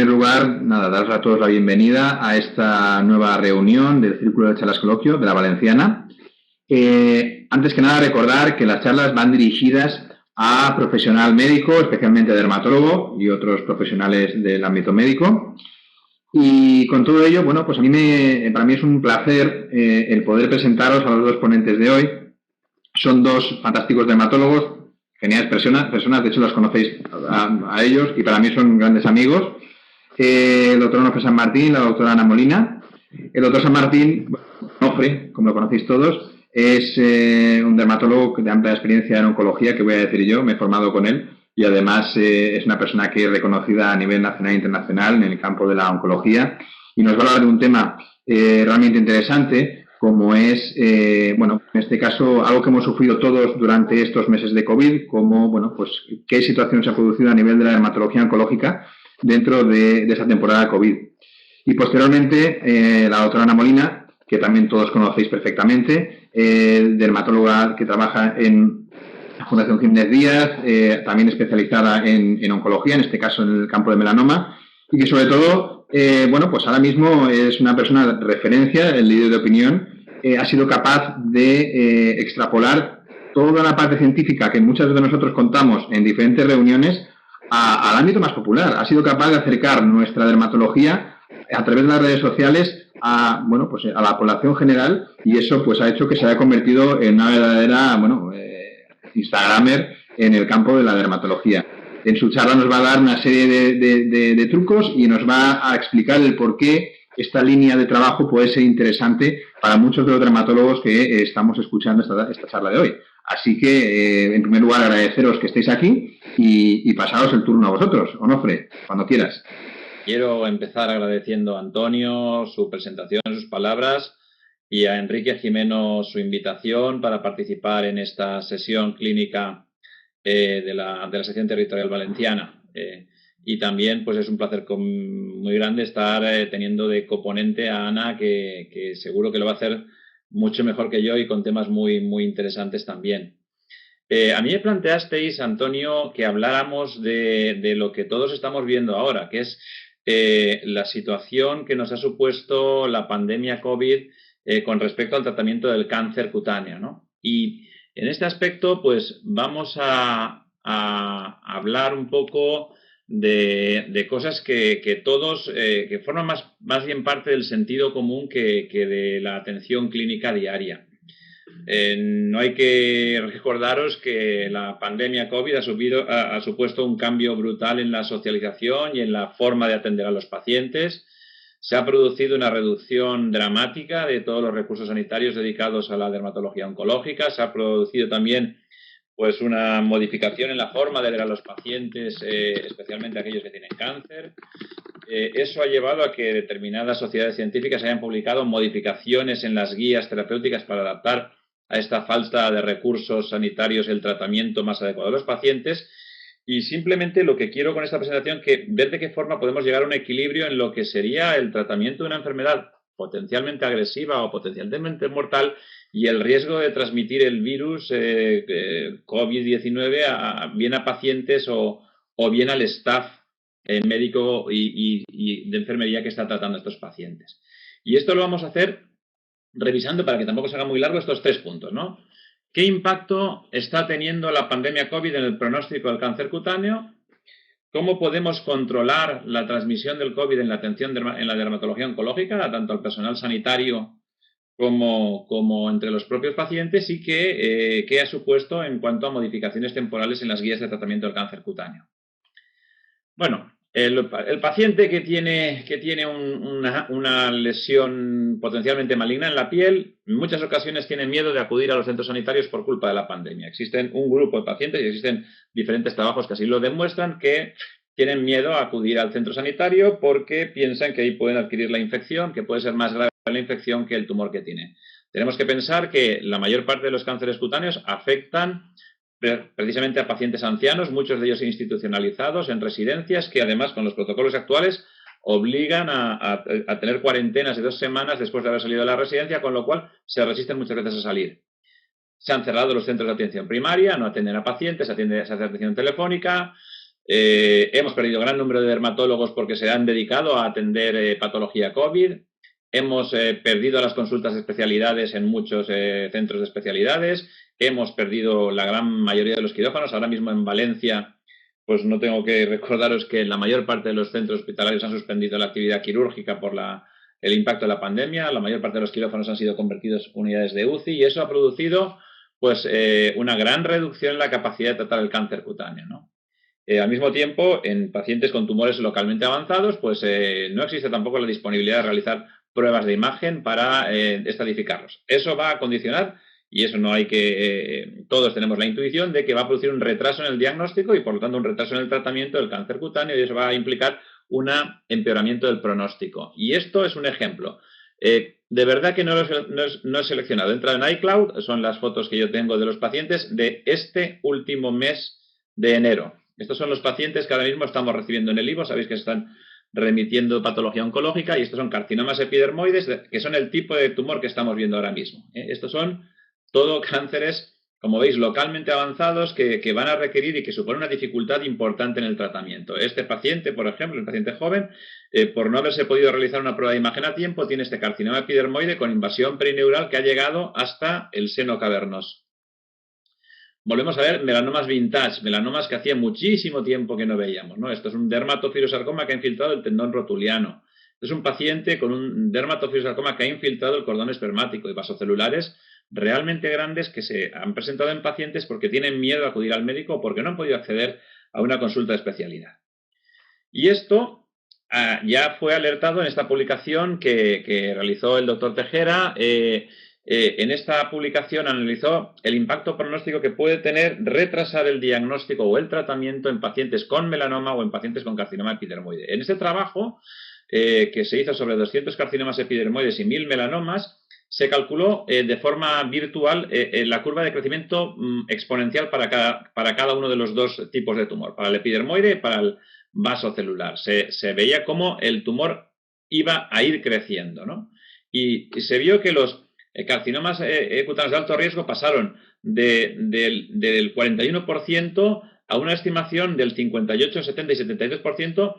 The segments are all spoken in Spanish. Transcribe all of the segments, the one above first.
primer lugar, nada, daros a todos la bienvenida a esta nueva reunión del Círculo de Charlas Coloquio de la Valenciana. Antes que nada, recordar que las charlas van dirigidas a profesional médico, especialmente dermatólogo y otros profesionales del ámbito médico. Y con todo ello, bueno, pues para mí es un placer el poder presentaros a los dos ponentes de hoy. Son dos fantásticos dermatólogos, geniales personas, de hecho los conocéis a ellos y para mí son grandes amigos. El doctor Onofre San Martín y la doctora Ana Molina. El doctor San Martín, Onofre, como lo conocéis todos, es un dermatólogo de amplia experiencia en oncología, que voy a decir yo, me he formado con él y además es una persona que es reconocida a nivel nacional e internacional en el campo de la oncología y nos va a hablar de un tema realmente interesante como es, bueno, en este caso, algo que hemos sufrido todos durante estos meses de COVID, como, bueno, pues qué situación se ha producido a nivel de la dermatología oncológica dentro de esa temporada COVID. Y posteriormente, la doctora Ana Molina, que también todos conocéis perfectamente, dermatóloga que trabaja en la Fundación Jiménez Díaz, también especializada en oncología, en este caso en el campo de melanoma, y que sobre todo, bueno, pues ahora mismo es una persona de referencia, el líder de opinión, ha sido capaz de extrapolar toda la parte científica que muchos de nosotros contamos en diferentes reuniones al ámbito más popular. Ha sido capaz de acercar nuestra dermatología a través de las redes sociales a, bueno, pues a la población general y eso pues ha hecho que se haya convertido en una verdadera, bueno, instagramer en el campo de la dermatología. En su charla nos va a dar una serie de trucos y nos va a explicar el por qué esta línea de trabajo puede ser interesante para muchos de los dermatólogos que estamos escuchando esta charla de hoy. Así que, en primer lugar, agradeceros que estéis aquí y pasaros el turno a vosotros. Onofre, cuando quieras. Quiero empezar agradeciendo a Antonio su presentación, sus palabras y a Enrique Jimeno su invitación para participar en esta sesión clínica de la sección territorial valenciana. Y también pues es un placer muy grande estar teniendo de coponente a Ana, que seguro que lo va a hacer mucho mejor que yo y con temas muy, muy interesantes también. A mí me planteasteis, Antonio, que habláramos de lo que todos estamos viendo ahora, que es la situación que nos ha supuesto la pandemia COVID con respecto al tratamiento del cáncer cutáneo, ¿no? Y en este aspecto, pues vamos a hablar un poco de cosas que todos, que forman más bien parte del sentido común que de la atención clínica diaria. No hay que recordaros que la pandemia COVID ha supuesto un cambio brutal en la socialización y en la forma de atender a los pacientes. Se ha producido una reducción dramática de todos los recursos sanitarios dedicados a la dermatología oncológica. Se ha producido también pues, una modificación en la forma de ver a los pacientes, especialmente aquellos que tienen cáncer. Eso ha llevado a que determinadas sociedades científicas hayan publicado modificaciones en las guías terapéuticas para adaptar a esta falta de recursos sanitarios el tratamiento más adecuado a los pacientes. Y simplemente lo que quiero con esta presentación es ver de qué forma podemos llegar a un equilibrio en lo que sería el tratamiento de una enfermedad potencialmente agresiva o potencialmente mortal y el riesgo de transmitir el virus COVID-19 bien a pacientes o bien al staff médico y de enfermería que está tratando a estos pacientes. Y esto lo vamos a hacer revisando, para que tampoco se haga muy largo, estos 3 puntos, ¿no? ¿Qué impacto está teniendo la pandemia COVID en el pronóstico del cáncer cutáneo? ¿Cómo podemos controlar la transmisión del COVID en la atención en la dermatología oncológica, tanto al personal sanitario como entre los propios pacientes? Y qué ha supuesto en cuanto a modificaciones temporales en las guías de tratamiento del cáncer cutáneo. Bueno, el paciente que tiene una lesión potencialmente maligna en la piel, en muchas ocasiones tiene miedo de acudir a los centros sanitarios por culpa de la pandemia. Existen un grupo de pacientes y existen diferentes trabajos que así lo demuestran, que tienen miedo a acudir al centro sanitario porque piensan que ahí pueden adquirir la infección, que puede ser más grave la infección que el tumor que tiene. Tenemos que pensar que la mayor parte de los cánceres cutáneos afectan precisamente a pacientes ancianos, muchos de ellos institucionalizados en residencias, que además con los protocolos actuales obligan a tener cuarentenas de 2 semanas después de haber salido de la residencia, con lo cual se resisten muchas veces a salir. Se han cerrado los centros de atención primaria, no atienden a pacientes, se hace atención telefónica. Hemos perdido gran número de dermatólogos porque se han dedicado a atender patología COVID. Hemos perdido las consultas de especialidades en muchos centros de especialidades. Hemos perdido la gran mayoría de los quirófanos. Ahora mismo en Valencia, pues no tengo que recordaros que la mayor parte de los centros hospitalarios han suspendido la actividad quirúrgica por el impacto de la pandemia. La mayor parte de los quirófanos han sido convertidos en unidades de UCI y eso ha producido pues una gran reducción en la capacidad de tratar el cáncer cutáneo, ¿no? Al mismo tiempo, en pacientes con tumores localmente avanzados, pues no existe tampoco la disponibilidad de realizar pruebas de imagen para estadificarlos. Eso va a condicionar, y eso no hay que... todos tenemos la intuición de que va a producir un retraso en el diagnóstico y, por lo tanto, un retraso en el tratamiento del cáncer cutáneo y eso va a implicar un empeoramiento del pronóstico. Y esto es un ejemplo. De verdad que no he seleccionado. He entrado en iCloud, son las fotos que yo tengo de los pacientes de este último mes de enero. Estos son los pacientes que ahora mismo estamos recibiendo en el IVO. Sabéis que están remitiendo patología oncológica y estos son carcinomas epidermoides, que son el tipo de tumor que estamos viendo ahora mismo. Estos son todo cánceres, como veis, localmente avanzados que van a requerir y que suponen una dificultad importante en el tratamiento. Este paciente, por ejemplo, el paciente joven, por no haberse podido realizar una prueba de imagen a tiempo, tiene este carcinoma epidermoide con invasión perineural que ha llegado hasta el seno cavernoso. Volvemos a ver melanomas vintage, melanomas que hacía muchísimo tiempo que no veíamos, ¿no? Esto es un dermatofirosarcoma que ha infiltrado el tendón rotuliano. Este es un paciente con un dermatofirosarcoma que ha infiltrado el cordón espermático y vasocelulares realmente grandes que se han presentado en pacientes porque tienen miedo a acudir al médico o porque no han podido acceder a una consulta de especialidad. Y esto ya fue alertado en esta publicación que realizó el doctor Tejera. En esta publicación analizó el impacto pronóstico que puede tener retrasar el diagnóstico o el tratamiento en pacientes con melanoma o en pacientes con carcinoma epidermoide. En este trabajo, que se hizo sobre 200 carcinomas epidermoides y 1000 melanomas, se calculó de forma virtual la curva de crecimiento exponencial para cada uno de los dos tipos de tumor, para el epidermoide y para el vasocelular. Se veía cómo el tumor iba a ir creciendo, ¿no? Y se vio que los carcinomas cutaneos de alto riesgo pasaron del 41% a una estimación del 58, 70 y 72%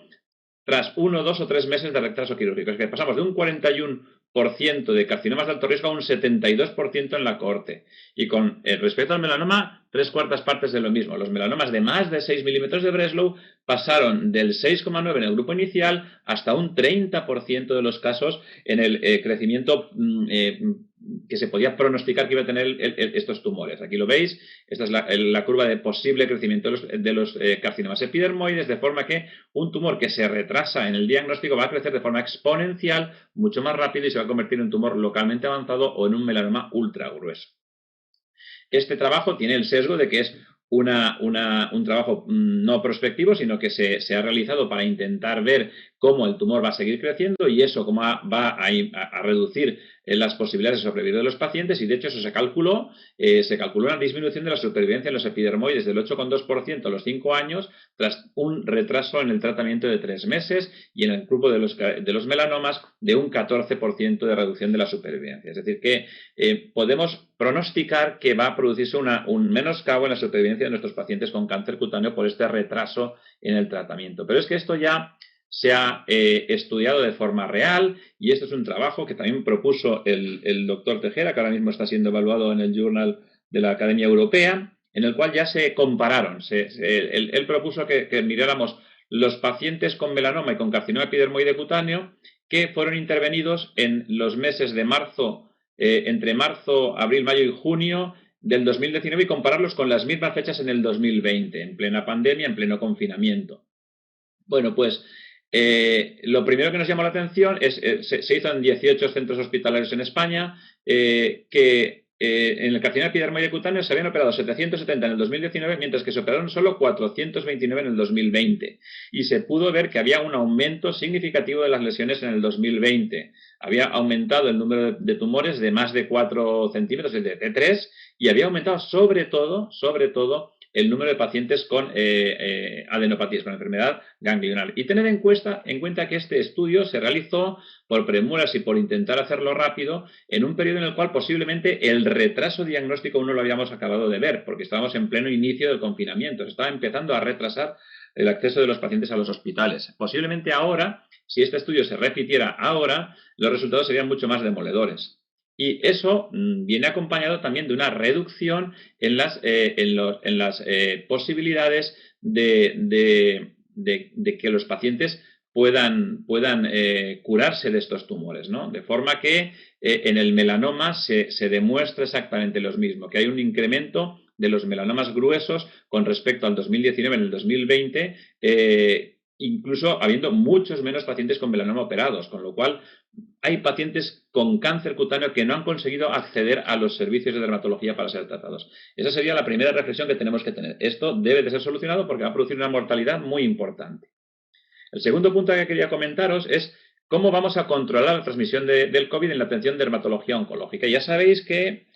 tras 1, 2 o 3 meses de retraso quirúrgico. Es que pasamos de un 41% de carcinomas de alto riesgo a un 72% en la cohorte. Y con respecto al melanoma, 3/4 partes de lo mismo. Los melanomas de más de 6 milímetros de Breslow pasaron del 6,9 en el grupo inicial hasta un 30% de los casos en el crecimiento que se podía pronosticar que iba a tener estos tumores. Aquí lo veis, esta es la curva de posible crecimiento de los carcinomas epidermoides, de forma que un tumor que se retrasa en el diagnóstico va a crecer de forma exponencial, mucho más rápido y se va a convertir en un tumor localmente avanzado o en un melanoma ultra grueso. Este trabajo tiene el sesgo de que es un trabajo no prospectivo, sino que se ha realizado para intentar ver cómo el tumor va a seguir creciendo y eso cómo va a reducir las posibilidades de sobrevivir de los pacientes y de hecho eso se calculó una disminución de la supervivencia en los epidermoides del 8,2% a los 5 años tras un retraso en el tratamiento de 3 meses y en el grupo de los melanomas de un 14% de reducción de la supervivencia. Es decir, que podemos pronosticar que va a producirse un menoscabo en la supervivencia de nuestros pacientes con cáncer cutáneo por este retraso en el tratamiento. Pero es que esto ya se ha estudiado de forma real y esto es un trabajo que también propuso el doctor Tejera, que ahora mismo está siendo evaluado en el Journal de la Academia Europea, en el cual ya se compararon. Él propuso que miráramos los pacientes con melanoma y con carcinoma epidermoide cutáneo que fueron intervenidos en los meses de marzo, entre marzo, abril, mayo y junio del 2019 y compararlos con las mismas fechas en el 2020, en plena pandemia, en pleno confinamiento. Bueno, pues lo primero que nos llamó la atención es se hizo en 18 centros hospitalarios en España que en el carcinoma epidermoide cutáneo se habían operado 770 en el 2019, mientras que se operaron solo 429 en el 2020. Y se pudo ver que había un aumento significativo de las lesiones en el 2020. Había aumentado el número de tumores de más de 4 centímetros, el de T3, y había aumentado sobre todo, el número de pacientes con adenopatías, con enfermedad ganglionar. Y tener en cuenta que este estudio se realizó por premuras y por intentar hacerlo rápido en un periodo en el cual posiblemente el retraso diagnóstico aún no lo habíamos acabado de ver, porque estábamos en pleno inicio del confinamiento. Se estaba empezando a retrasar el acceso de los pacientes a los hospitales. Posiblemente ahora, si este estudio se repitiera ahora, los resultados serían mucho más demoledores. Y eso viene acompañado también de una reducción en las posibilidades de que los pacientes puedan curarse de estos tumores, ¿no? De forma que en el melanoma se demuestra exactamente lo mismo, que hay un incremento de los melanomas gruesos con respecto al 2019 en el 2020, incluso habiendo muchos menos pacientes con melanoma operados, con lo cual hay pacientes con cáncer cutáneo que no han conseguido acceder a los servicios de dermatología para ser tratados. Esa sería la primera reflexión que tenemos que tener. Esto debe de ser solucionado porque va a producir una mortalidad muy importante. El segundo punto que quería comentaros es cómo vamos a controlar la transmisión del COVID en la atención de dermatología oncológica. Ya sabéis que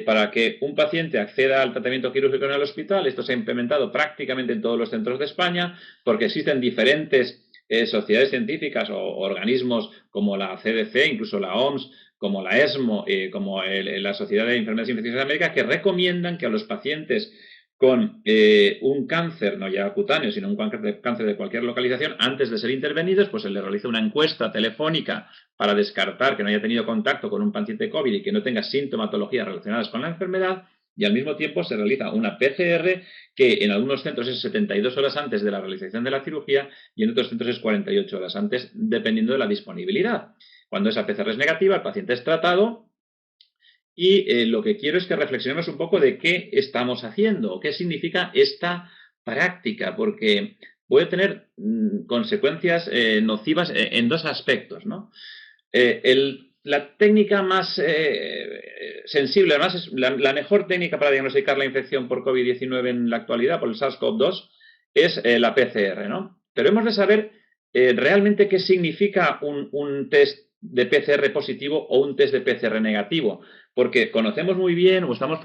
para que un paciente acceda al tratamiento quirúrgico en el hospital, esto se ha implementado prácticamente en todos los centros de España, porque existen diferentes sociedades científicas o organismos como la CDC, incluso la OMS, como la ESMO, como la Sociedad de Enfermedades Infecciosas de América, que recomiendan que a los pacientes con un cáncer, no ya cutáneo, sino un cáncer de cualquier localización, antes de ser intervenidos, pues se les realiza una encuesta telefónica para descartar que no haya tenido contacto con un paciente COVID y que no tenga sintomatologías relacionadas con la enfermedad, y al mismo tiempo se realiza una PCR que en algunos centros es 72 horas antes de la realización de la cirugía y en otros centros es 48 horas antes, dependiendo de la disponibilidad. Cuando esa PCR es negativa, el paciente es tratado. Y lo que quiero es que reflexionemos un poco de qué estamos haciendo, o qué significa esta práctica, porque puede tener consecuencias nocivas en dos aspectos, ¿no? La técnica más sensible, además es la mejor técnica para diagnosticar la infección por COVID-19 en la actualidad, por el SARS-CoV-2, es la PCR, ¿no? Pero hemos de saber realmente qué significa un test de PCR positivo o un test de PCR negativo, porque conocemos muy bien o estamos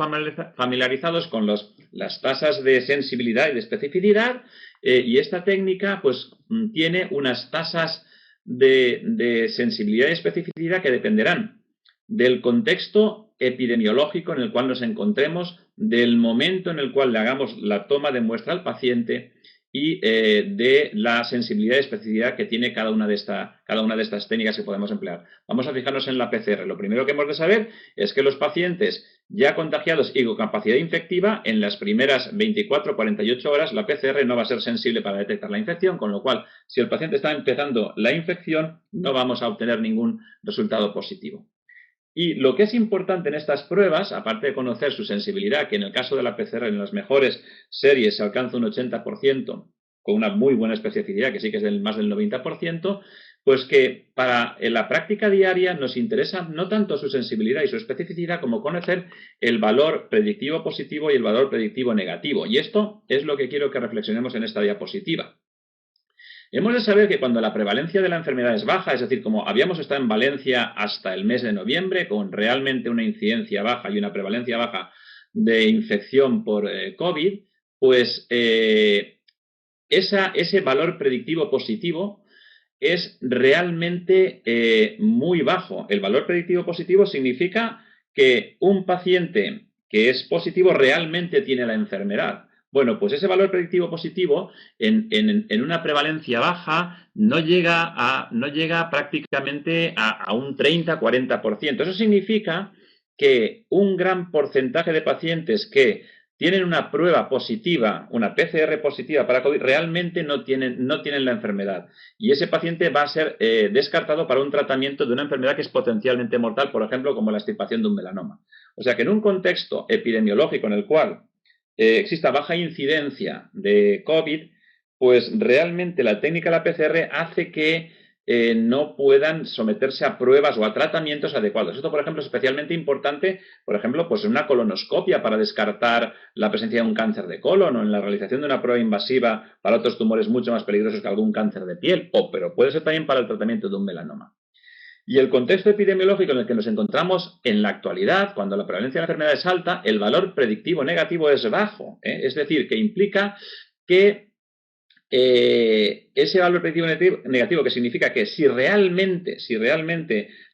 familiarizados con las tasas de sensibilidad y de especificidad, y esta técnica pues tiene unas tasas de sensibilidad y especificidad que dependerán del contexto epidemiológico en el cual nos encontremos, del momento en el cual le hagamos la toma de muestra al paciente y de la sensibilidad y especificidad que tiene cada una de estas técnicas que podemos emplear. Vamos a fijarnos en la PCR. Lo primero que hemos de saber es que los pacientes ya contagiados y con capacidad infectiva, en las primeras 24 o 48 horas, la PCR no va a ser sensible para detectar la infección, con lo cual, si el paciente está empezando la infección, no vamos a obtener ningún resultado positivo. Y lo que es importante en estas pruebas, aparte de conocer su sensibilidad, que en el caso de la PCR en las mejores series se alcanza un 80%, con una muy buena especificidad, que sí que es más del 90%, pues que para la práctica diaria nos interesa no tanto su sensibilidad y su especificidad como conocer el valor predictivo positivo y el valor predictivo negativo. Y esto es lo que quiero que reflexionemos en esta diapositiva. Hemos de saber que cuando la prevalencia de la enfermedad es baja, es decir, como habíamos estado en Valencia hasta el mes de noviembre, con realmente una incidencia baja y una prevalencia baja de infección por COVID, pues ese valor predictivo positivo es realmente muy bajo. El valor predictivo positivo significa que un paciente que es positivo realmente tiene la enfermedad. Bueno, pues ese valor predictivo positivo en una prevalencia baja no llega prácticamente a un 30-40%. Eso significa que un gran porcentaje de pacientes que tienen una prueba positiva, una PCR positiva para COVID, realmente no tienen la enfermedad. Y ese paciente va a ser descartado para un tratamiento de una enfermedad que es potencialmente mortal, por ejemplo, como la extirpación de un melanoma. O sea que en un contexto epidemiológico en el cual exista baja incidencia de COVID, pues realmente la técnica de la PCR hace que no puedan someterse a pruebas o a tratamientos adecuados. Esto, por ejemplo, es especialmente importante, por ejemplo, pues en una colonoscopia para descartar la presencia de un cáncer de colon o en la realización de una prueba invasiva para otros tumores mucho más peligrosos que algún cáncer de piel, pero puede ser también para el tratamiento de un melanoma. Y el contexto epidemiológico en el que nos encontramos en la actualidad, cuando la prevalencia de la enfermedad es alta, el valor predictivo negativo es bajo, ¿eh? Es decir, que implica que ese valor predictivo negativo, que significa que si realmente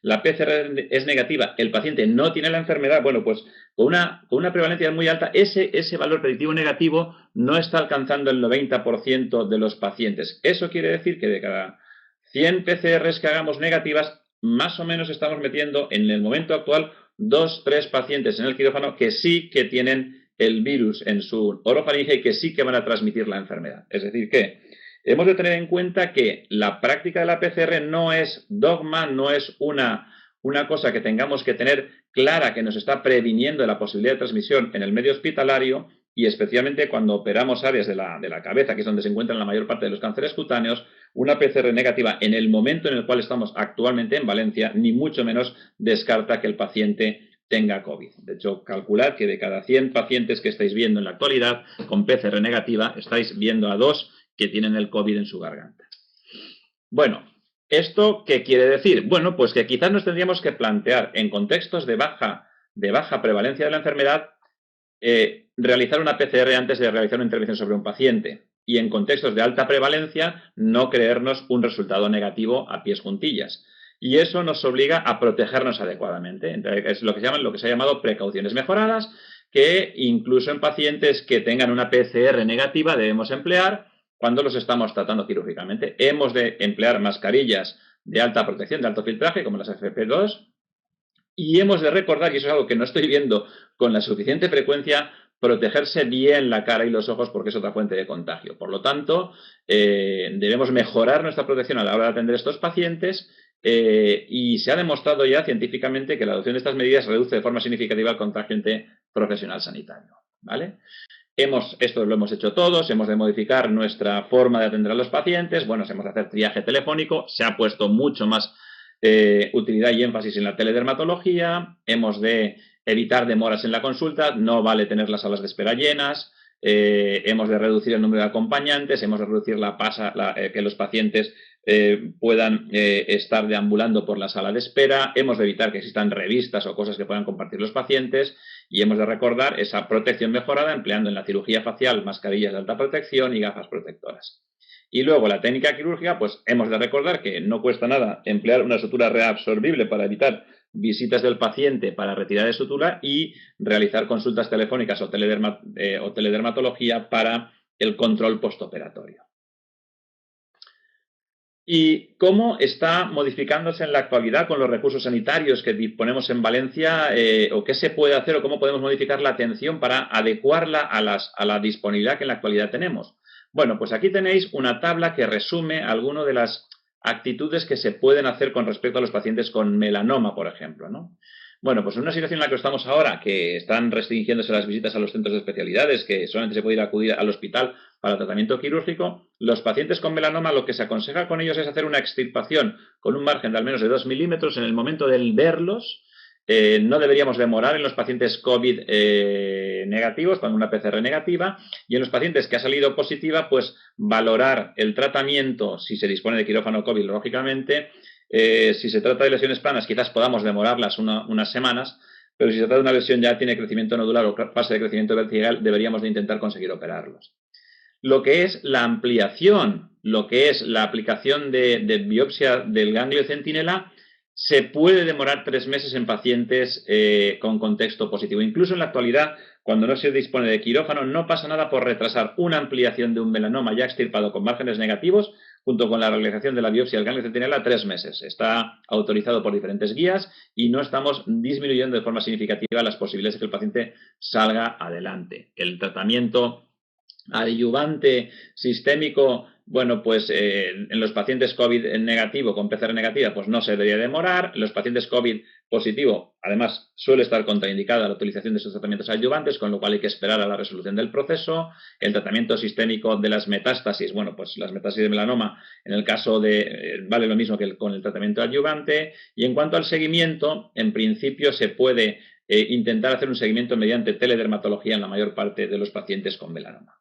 la PCR es negativa, el paciente no tiene la enfermedad, bueno, pues con una prevalencia muy alta, ese valor predictivo negativo no está alcanzando el 90% de los pacientes. Eso quiere decir que de cada 100 PCRs que hagamos negativas, más o menos estamos metiendo en el momento actual 2-3 pacientes en el quirófano que sí que tienen el virus en su orofaringe y que sí que van a transmitir la enfermedad. Es decir, que hemos de tener en cuenta que la práctica de la PCR no es dogma, no es una cosa que tengamos que tener clara que nos está previniendo de la posibilidad de transmisión en el medio hospitalario, y especialmente cuando operamos áreas de la cabeza, que es donde se encuentran la mayor parte de los cánceres cutáneos, una PCR negativa en el momento en el cual estamos actualmente en Valencia, ni mucho menos descarta que el paciente tenga COVID. De hecho, calculad que de cada 100 pacientes que estáis viendo en la actualidad con PCR negativa, estáis viendo a 2 que tienen el COVID en su garganta. Bueno, ¿esto qué quiere decir? Bueno, pues que quizás nos tendríamos que plantear en contextos de baja prevalencia de la enfermedad, realizar una PCR antes de realizar una intervención sobre un paciente. Y en contextos de alta prevalencia, no creernos un resultado negativo a pies juntillas. Y eso nos obliga a protegernos adecuadamente. Es lo que se ha llamado precauciones mejoradas, que incluso en pacientes que tengan una PCR negativa debemos emplear cuando los estamos tratando quirúrgicamente. Hemos de emplear mascarillas de alta protección, de alto filtraje, como las FFP2, y hemos de recordar, y eso es algo que no estoy viendo con la suficiente frecuencia, protegerse bien la cara y los ojos porque es otra fuente de contagio. Por lo tanto, debemos mejorar nuestra protección a la hora de atender a estos pacientes, y se ha demostrado ya científicamente que la adopción de estas medidas reduce de forma significativa el contagio entre profesional sanitario, ¿vale? Esto lo hemos hecho todos, hemos de modificar nuestra forma de atender a los pacientes, bueno, hemos de hacer triaje telefónico, se ha puesto mucho más utilidad y énfasis en la teledermatología, hemos de evitar demoras en la consulta, no vale tener las salas de espera llenas, hemos de reducir el número de acompañantes, hemos de reducir que los pacientes puedan estar deambulando por la sala de espera, hemos de evitar que existan revistas o cosas que puedan compartir los pacientes, y hemos de recordar esa protección mejorada empleando en la cirugía facial mascarillas de alta protección y gafas protectoras. Y luego la técnica quirúrgica, pues hemos de recordar que no cuesta nada emplear una sutura reabsorbible para evitar visitas del paciente para retirar de sutura y realizar consultas telefónicas o teledermatología para el control postoperatorio. ¿Y cómo está modificándose en la actualidad con los recursos sanitarios que disponemos en Valencia, o qué se puede hacer o cómo podemos modificar la atención para adecuarla a la disponibilidad que en la actualidad tenemos? Bueno, pues aquí tenéis una tabla que resume algunas de las actitudes que se pueden hacer con respecto a los pacientes con melanoma, por ejemplo, ¿no? Bueno, pues en una situación en la que estamos ahora, que están restringiéndose las visitas a los centros de especialidades, que solamente se puede ir a acudir al hospital para tratamiento quirúrgico, los pacientes con melanoma lo que se aconseja con ellos es hacer una extirpación con un margen de al menos de 2 milímetros en el momento del verlos. No deberíamos demorar en los pacientes COVID negativos, con una PCR negativa, y en los pacientes que ha salido positiva, pues valorar el tratamiento, si se dispone de quirófano COVID, lógicamente. Si se trata de lesiones planas, quizás podamos demorarlas unas semanas, pero si se trata de una lesión ya tiene crecimiento nodular o fase de crecimiento vertical, deberíamos de intentar conseguir operarlos. Lo que es la ampliación, lo que es la aplicación de biopsia del ganglio centinela, se puede demorar 3 meses en pacientes con contexto positivo. Incluso en la actualidad, cuando no se dispone de quirófano, no pasa nada por retrasar una ampliación de un melanoma ya extirpado con márgenes negativos, junto con la realización de la biopsia del ganglio centinela, 3 meses. Está autorizado por diferentes guías y no estamos disminuyendo de forma significativa las posibilidades de que el paciente salga adelante. El tratamiento adyuvante sistémico, bueno, pues en los pacientes COVID negativo con PCR negativa, pues no se debería demorar. En los pacientes COVID positivo, además, suele estar contraindicada la utilización de estos tratamientos adyuvantes, con lo cual hay que esperar a la resolución del proceso. El tratamiento sistémico de las metástasis, bueno, pues las metástasis de melanoma, en el caso de, vale lo mismo que con el tratamiento adyuvante. Y en cuanto al seguimiento, en principio se puede intentar hacer un seguimiento mediante teledermatología en la mayor parte de los pacientes con melanoma.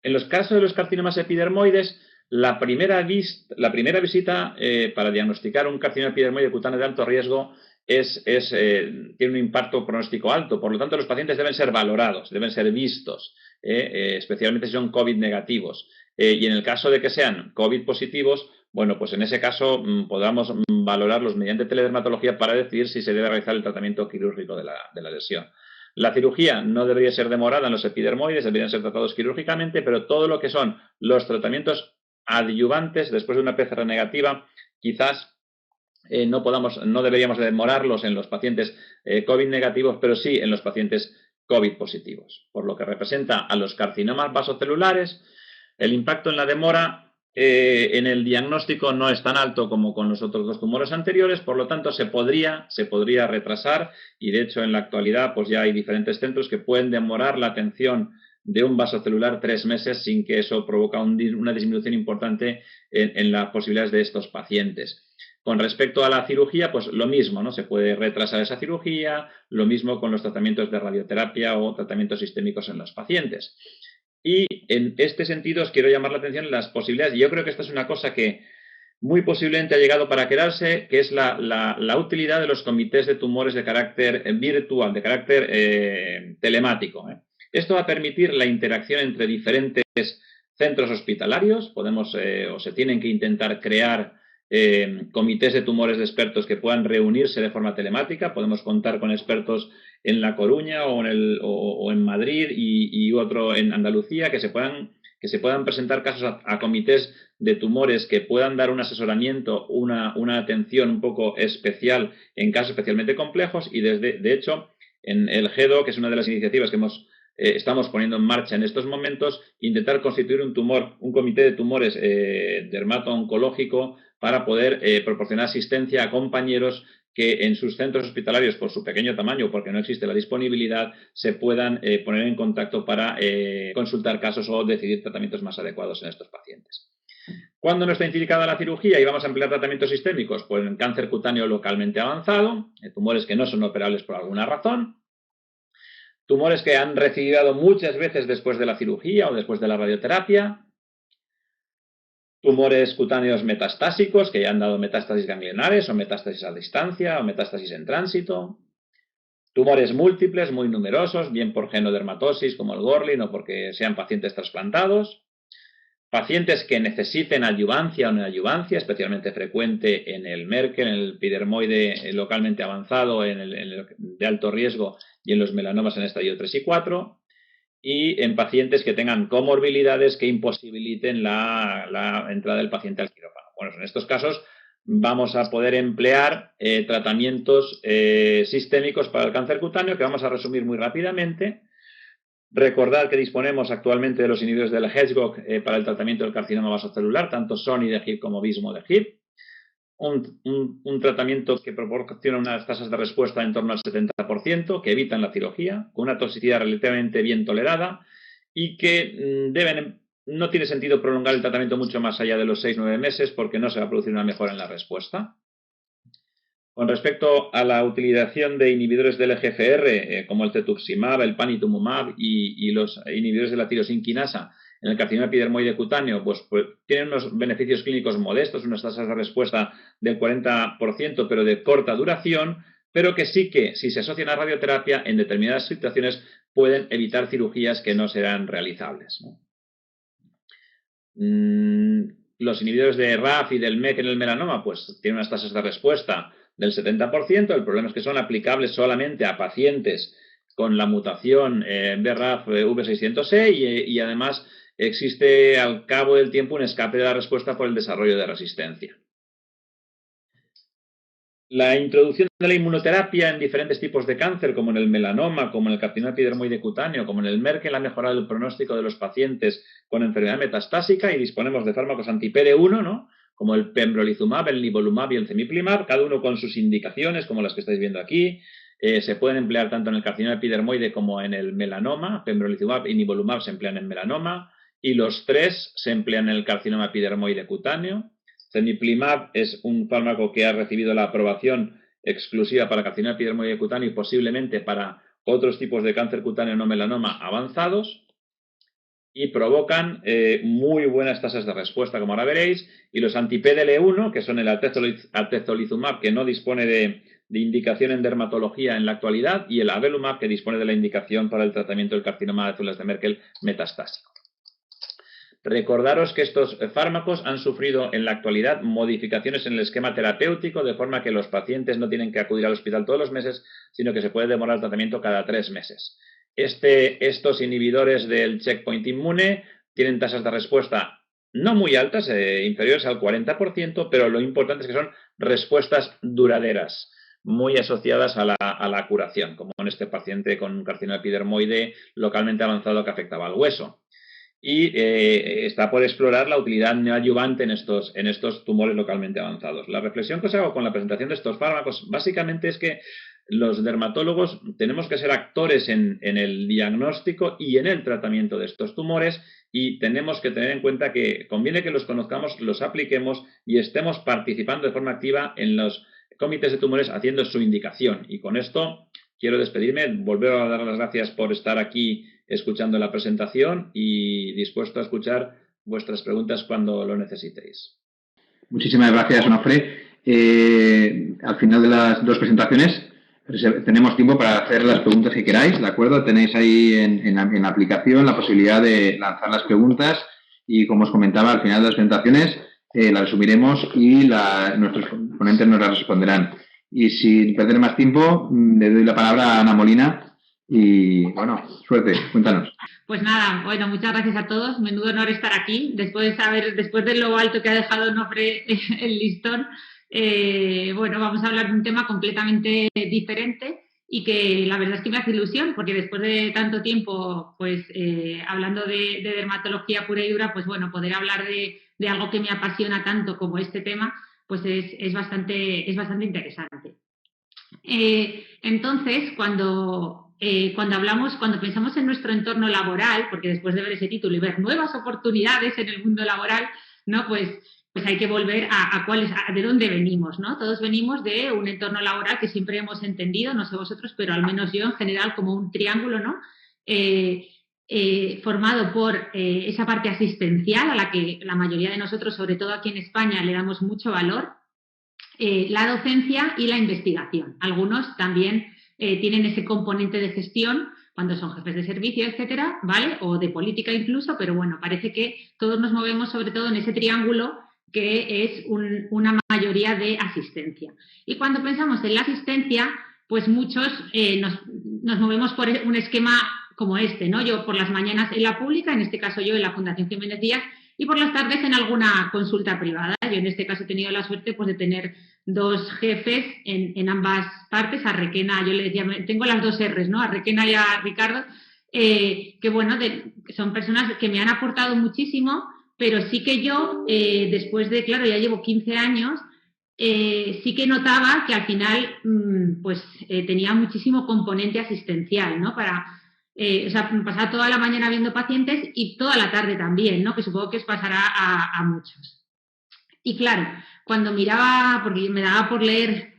En los casos de los carcinomas epidermoides, la primera visita para diagnosticar un carcinoma epidermoide cutáneo de alto riesgo tiene un impacto pronóstico alto. Por lo tanto, los pacientes deben ser valorados, deben ser vistos, especialmente si son COVID negativos. Y en el caso de que sean COVID positivos, bueno, pues en ese caso podamos valorarlos mediante teledermatología para decidir si se debe realizar el tratamiento quirúrgico de la lesión. La cirugía no debería ser demorada en los epidermoides, deberían ser tratados quirúrgicamente, pero todo lo que son los tratamientos adyuvantes después de una PCR negativa, quizás no deberíamos demorarlos en los pacientes COVID negativos, pero sí en los pacientes COVID positivos. Por lo que representa a los carcinomas vasocelulares, el impacto en la demora en el diagnóstico no es tan alto como con los otros dos tumores anteriores, por lo tanto se podría retrasar, y de hecho en la actualidad pues ya hay diferentes centros que pueden demorar la atención de un vasocelular 3 meses sin que eso provoque una disminución importante en las posibilidades de estos pacientes. Con respecto a la cirugía, pues lo mismo, ¿no? Se puede retrasar esa cirugía, lo mismo con los tratamientos de radioterapia o tratamientos sistémicos en los pacientes. Y en este sentido os quiero llamar la atención las posibilidades, y yo creo que esta es una cosa que muy posiblemente ha llegado para quedarse, que es la utilidad de los comités de tumores de carácter virtual, de carácter telemático. Esto va a permitir la interacción entre diferentes centros hospitalarios. Podemos o se tienen que intentar crear comités de tumores de expertos que puedan reunirse de forma telemática. Podemos contar con expertos en La Coruña o en Madrid y otro en Andalucía que se puedan presentar casos a comités de tumores que puedan dar un asesoramiento, una atención un poco especial en casos especialmente complejos. Y de hecho, en el GEDO, que es una de las iniciativas que estamos poniendo en marcha en estos momentos, intentar constituir un comité de tumores dermato-oncológico para poder proporcionar asistencia a compañeros que en sus centros hospitalarios, por su pequeño tamaño, porque no existe la disponibilidad, se puedan poner en contacto para consultar casos o decidir tratamientos más adecuados en estos pacientes. ¿Cuándo no está indicada la cirugía y vamos a emplear tratamientos sistémicos? Pues en cáncer cutáneo localmente avanzado, tumores que no son operables por alguna razón, tumores que han recidido muchas veces después de la cirugía o después de la radioterapia, tumores cutáneos metastásicos que ya han dado metástasis ganglionares o metástasis a distancia o metástasis en tránsito, tumores múltiples muy numerosos, bien por genodermatosis como el Gorlin o porque sean pacientes trasplantados, pacientes que necesiten adyuvancia o neoadyuvancia, especialmente frecuente en el Merkel, en el epidermoide localmente avanzado, en el de alto riesgo y en los melanomas en estadio 3 y 4, y en pacientes que tengan comorbilidades que imposibiliten la entrada del paciente al quirófano. Bueno, en estos casos vamos a poder emplear tratamientos sistémicos para el cáncer cutáneo, que vamos a resumir muy rápidamente. Recordad que disponemos actualmente de los inhibidores del HESGOC para el tratamiento del carcinoma vasocelular, tanto SONI de HIP como VISMO de HIP. Un tratamiento que proporciona unas tasas de respuesta en torno al 70%, que evitan la cirugía, con una toxicidad relativamente bien tolerada y que no tiene sentido prolongar el tratamiento mucho más allá de los 6-9 meses porque no se va a producir una mejora en la respuesta. Con respecto a la utilización de inhibidores del EGFR, como el cetuximab, el panitumumab y los inhibidores de la tirosinquinasa en el carcinoma epidermoide cutáneo, pues tienen unos beneficios clínicos modestos, unas tasas de respuesta del 40%, pero de corta duración, pero que sí que, si se asocian a radioterapia, en determinadas situaciones pueden evitar cirugías que no serán realizables, ¿no? Los inhibidores de RAF y del MEK en el melanoma, pues tienen unas tasas de respuesta del 70%. El problema es que son aplicables solamente a pacientes con la mutación BRAF V600E y además existe al cabo del tiempo un escape de la respuesta por el desarrollo de resistencia. La introducción de la inmunoterapia en diferentes tipos de cáncer, como en el melanoma, como en el carcinoma epidermoide cutáneo, como en el Merkel, ha mejorado el pronóstico de los pacientes con enfermedad metastásica y disponemos de fármacos anti-PD1, ¿no?, como el pembrolizumab, el nivolumab y el cemiplimab, cada uno con sus indicaciones, como las que estáis viendo aquí. Se pueden emplear tanto en el carcinoma epidermoide como en el melanoma. Pembrolizumab y nivolumab se emplean en melanoma y los tres se emplean en el carcinoma epidermoide cutáneo. Cemiplimab es un fármaco que ha recibido la aprobación exclusiva para carcinoma epidermoide cutáneo y posiblemente para otros tipos de cáncer cutáneo no melanoma avanzados y provocan muy buenas tasas de respuesta, como ahora veréis. Y los anti-PDL1, que son el atezolizumab, que no dispone de indicación en dermatología en la actualidad, y el avelumab, que dispone de la indicación para el tratamiento del carcinoma de células de Merkel metastásico. Recordaros que estos fármacos han sufrido en la actualidad modificaciones en el esquema terapéutico, de forma que los pacientes no tienen que acudir al hospital todos los meses, sino que se puede demorar el tratamiento cada 3 meses. Estos inhibidores del checkpoint inmune tienen tasas de respuesta no muy altas, inferiores al 40%, pero lo importante es que son respuestas duraderas, muy asociadas a la curación, como en este paciente con un carcinoma epidermoide localmente avanzado que afectaba al hueso. Y está por explorar la utilidad neoadyuvante en estos tumores localmente avanzados. La reflexión que os hago con la presentación de estos fármacos básicamente es que los dermatólogos tenemos que ser actores en el diagnóstico y en el tratamiento de estos tumores, y tenemos que tener en cuenta que conviene que los conozcamos, los apliquemos y estemos participando de forma activa en los comités de tumores haciendo su indicación. Y con esto quiero despedirme, volver a dar las gracias por estar aquí escuchando la presentación y dispuesto a escuchar vuestras preguntas cuando lo necesitéis. Muchísimas gracias, Onofre. Al final de las 2 presentaciones tenemos tiempo para hacer las preguntas que queráis, ¿de acuerdo? Tenéis ahí en la aplicación la posibilidad de lanzar las preguntas y, como os comentaba, al final de las presentaciones las resumiremos y nuestros ponentes nos las responderán. Y sin perder más tiempo, le doy la palabra a Ana Molina. Y bueno, suerte, cuéntanos. Pues nada, bueno, muchas gracias a todos. Menudo honor estar aquí. Después de lo alto que ha dejado Onofre el listón, bueno, vamos a hablar de un tema completamente diferente y que la verdad es que me hace ilusión, porque después de tanto tiempo, pues hablando de dermatología pura y dura, pues bueno, poder hablar de algo que me apasiona tanto como este tema, pues es bastante interesante. Entonces, cuando pensamos en nuestro entorno laboral, porque después de ver ese título y ver nuevas oportunidades en el mundo laboral, ¿no? Pues hay que volver de dónde venimos, ¿no? Todos venimos de un entorno laboral que siempre hemos entendido, no sé vosotros, pero al menos yo en general, como un triángulo, ¿no? Formado por esa parte asistencial a la que la mayoría de nosotros, sobre todo aquí en España, le damos mucho valor, la docencia y la investigación. Algunos también tienen ese componente de gestión cuando son jefes de servicio, etcétera, ¿vale? O de política incluso, pero bueno, parece que todos nos movemos sobre todo en ese triángulo que es una mayoría de asistencia. Y cuando pensamos en la asistencia, pues muchos nos movemos por un esquema como este, ¿no? Yo por las mañanas en la pública, en este caso yo en la Fundación Jiménez Díaz, y por las tardes en alguna consulta privada. Yo en este caso he tenido la suerte pues, de tener 2 jefes en ambas partes, a Requena, yo le decía, tengo las 2 R's, ¿no? A Requena y a Ricardo, que bueno, son personas que me han aportado muchísimo, pero sí que yo, después de, claro, ya llevo 15 años, sí que notaba que al final tenía muchísimo componente asistencial, ¿no? O sea, pasaba toda la mañana viendo pacientes y toda la tarde también, ¿no? Que supongo que os pasará a muchos. Y claro, cuando miraba, porque me daba por leer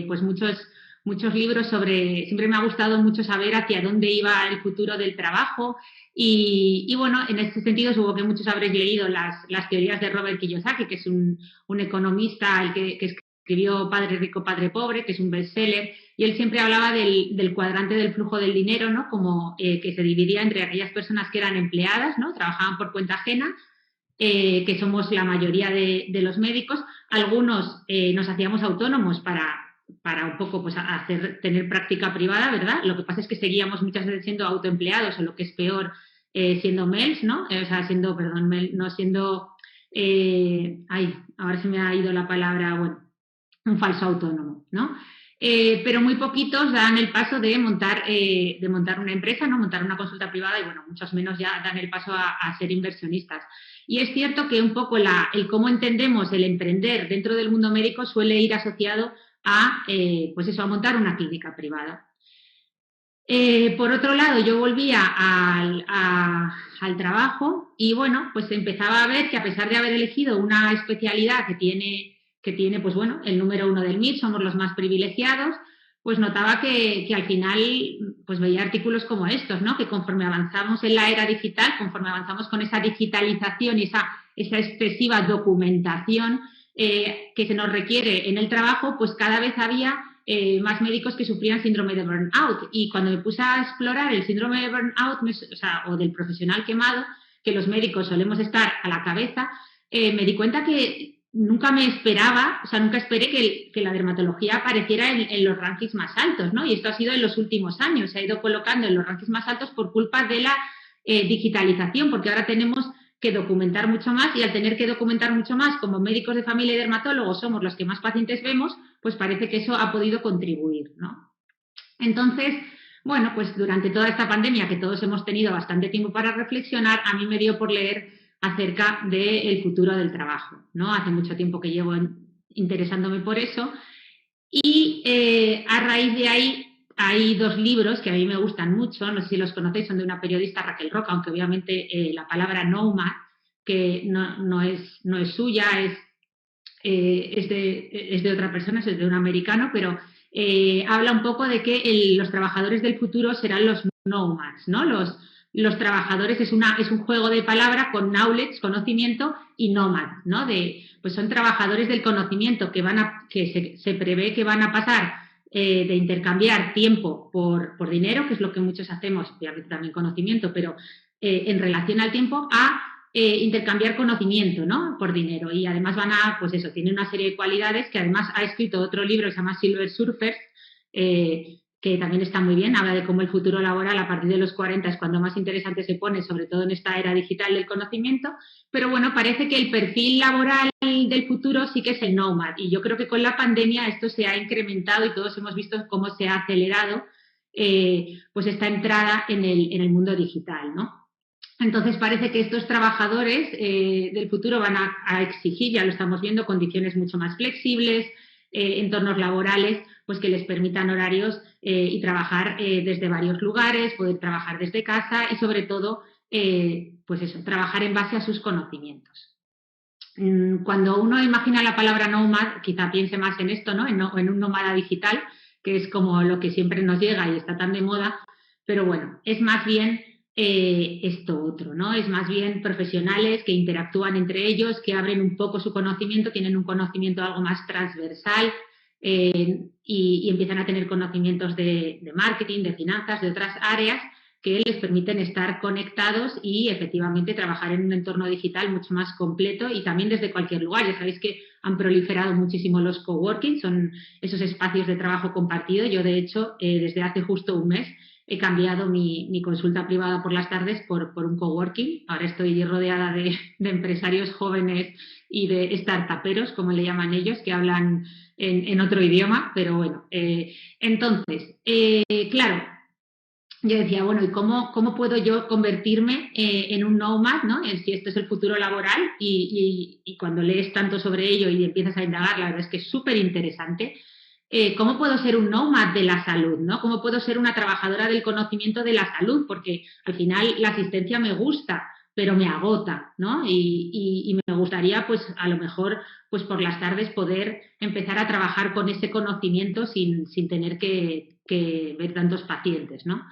pues muchos libros siempre me ha gustado mucho saber hacia dónde iba el futuro del trabajo y bueno, en este sentido supongo que muchos habréis leído las teorías de Robert Kiyosaki, que es un economista el que escribió Padre Rico, Padre Pobre, que es un bestseller, y él siempre hablaba del cuadrante del flujo del dinero, ¿no? Como que se dividía entre aquellas personas que eran empleadas, ¿no? Trabajaban por cuenta ajena, que somos la mayoría de los médicos. Algunos nos hacíamos autónomos para un poco pues, tener práctica privada, ¿verdad? Lo que pasa es que seguíamos muchas veces siendo autoempleados o lo que es peor, siendo MELS, ¿no? O sea, ahora se me ha ido la palabra, bueno, un falso autónomo, ¿no? Pero muy poquitos dan el paso de montar una empresa, ¿no? Montar una consulta privada y, bueno, muchos menos ya dan el paso a ser inversionistas. Y es cierto que un poco el cómo entendemos el emprender dentro del mundo médico suele ir asociado a montar una clínica privada. Por otro lado, yo volvía al trabajo y, bueno, pues empezaba a ver que a pesar de haber elegido una especialidad que tiene pues bueno, el número 1 del MIR, somos los más privilegiados, pues notaba que al final pues veía artículos como estos, ¿no? Que conforme avanzamos en la era digital, conforme avanzamos con esa digitalización y esa excesiva documentación que se nos requiere en el trabajo, pues cada vez había más médicos que sufrían síndrome de burnout. Y cuando me puse a explorar el síndrome de burnout, o del profesional quemado, que los médicos solemos estar a la cabeza, me di cuenta que nunca me esperaba, o sea, nunca esperé que la dermatología apareciera en los rankings más altos, ¿no? Y esto ha sido en los últimos años, se ha ido colocando en los rankings más altos por culpa de la digitalización, porque ahora tenemos que documentar mucho más, y al tener que documentar mucho más, como médicos de familia y dermatólogos somos los que más pacientes vemos, pues parece que eso ha podido contribuir, ¿no? Entonces, bueno, pues durante toda esta pandemia, que todos hemos tenido bastante tiempo para reflexionar, a mí me dio por leer acerca del futuro del trabajo, ¿no? Hace mucho tiempo que llevo interesándome por eso, y a raíz de ahí hay dos libros que a mí me gustan mucho, no sé si los conocéis, son de una periodista, Raquel Roca, aunque obviamente la palabra nomad, que no es suya, es de otra persona, es de un americano, pero habla un poco de que los trabajadores del futuro serán los nomads, ¿no? Los trabajadores es un juego de palabra con knowledge, conocimiento, y nomad, ¿no? Pues son trabajadores del conocimiento que se prevé que van a pasar de intercambiar tiempo por dinero, que es lo que muchos hacemos, obviamente también conocimiento, pero en relación al tiempo, a intercambiar conocimiento, ¿no? Por dinero. Y además pues eso, tiene una serie de cualidades, que además ha escrito otro libro que se llama Silver Surfers, que también está muy bien, habla de cómo el futuro laboral a partir de los 40 es cuando más interesante se pone, sobre todo en esta era digital del conocimiento, pero bueno, parece que el perfil laboral del futuro sí que es el nomad, y yo creo que con la pandemia esto se ha incrementado y todos hemos visto cómo se ha acelerado pues esta entrada en el mundo digital, ¿no? Entonces parece que estos trabajadores del futuro van a exigir, ya lo estamos viendo, condiciones mucho más flexibles, entornos laborales pues que les permitan horarios y trabajar desde varios lugares, poder trabajar desde casa y sobre todo pues eso, trabajar en base a sus conocimientos. Cuando uno imagina la palabra nomad, quizá piense más en esto, ¿no? En un nómada digital, que es como lo que siempre nos llega y está tan de moda, pero bueno, es más bien esto otro, ¿no? Es más bien profesionales que interactúan entre ellos, que abren un poco su conocimiento, tienen un conocimiento algo más transversal y empiezan a tener conocimientos de marketing, de finanzas, de otras áreas que les permiten estar conectados y efectivamente trabajar en un entorno digital mucho más completo y también desde cualquier lugar. Ya sabéis que han proliferado muchísimo los coworking, son esos espacios de trabajo compartido. Yo, de hecho, desde hace justo un mes he cambiado mi consulta privada por las tardes por un coworking. Ahora estoy rodeada de empresarios jóvenes y de startuperos, como le llaman ellos, que hablan en otro idioma, pero bueno. Entonces, claro, yo decía, bueno, ¿y cómo puedo yo convertirme en un nomad, ¿no? Si esto es el futuro laboral y cuando lees tanto sobre ello y empiezas a indagar, la verdad es que es súper interesante. ¿Cómo puedo ser un nómad de la salud, ¿no? ¿Cómo puedo ser una trabajadora del conocimiento de la salud? Porque al final la asistencia me gusta, pero me agota, ¿no? Y me gustaría, pues, a lo mejor, pues por las tardes poder empezar a trabajar con ese conocimiento sin tener que ver tantos pacientes, ¿no?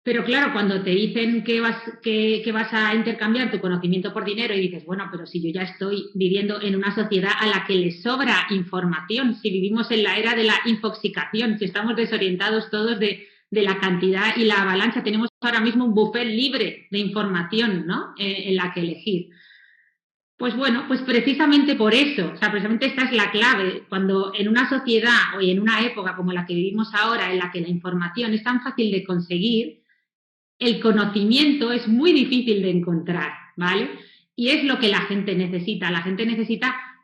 Pero claro, cuando te dicen que vas a intercambiar tu conocimiento por dinero y dices, bueno, pero si yo ya estoy viviendo en una sociedad a la que le sobra información, si vivimos en la era de la infoxicación, si estamos desorientados todos de la cantidad y la avalancha, tenemos ahora mismo un buffet libre de información, ¿no? En la que elegir. Pues bueno, pues precisamente por eso, o sea, precisamente esta es la clave, cuando en una sociedad o en una época como la que vivimos ahora, en la que la información es tan fácil de conseguir, el conocimiento es muy difícil de encontrar, ¿vale? Y es lo que la gente necesita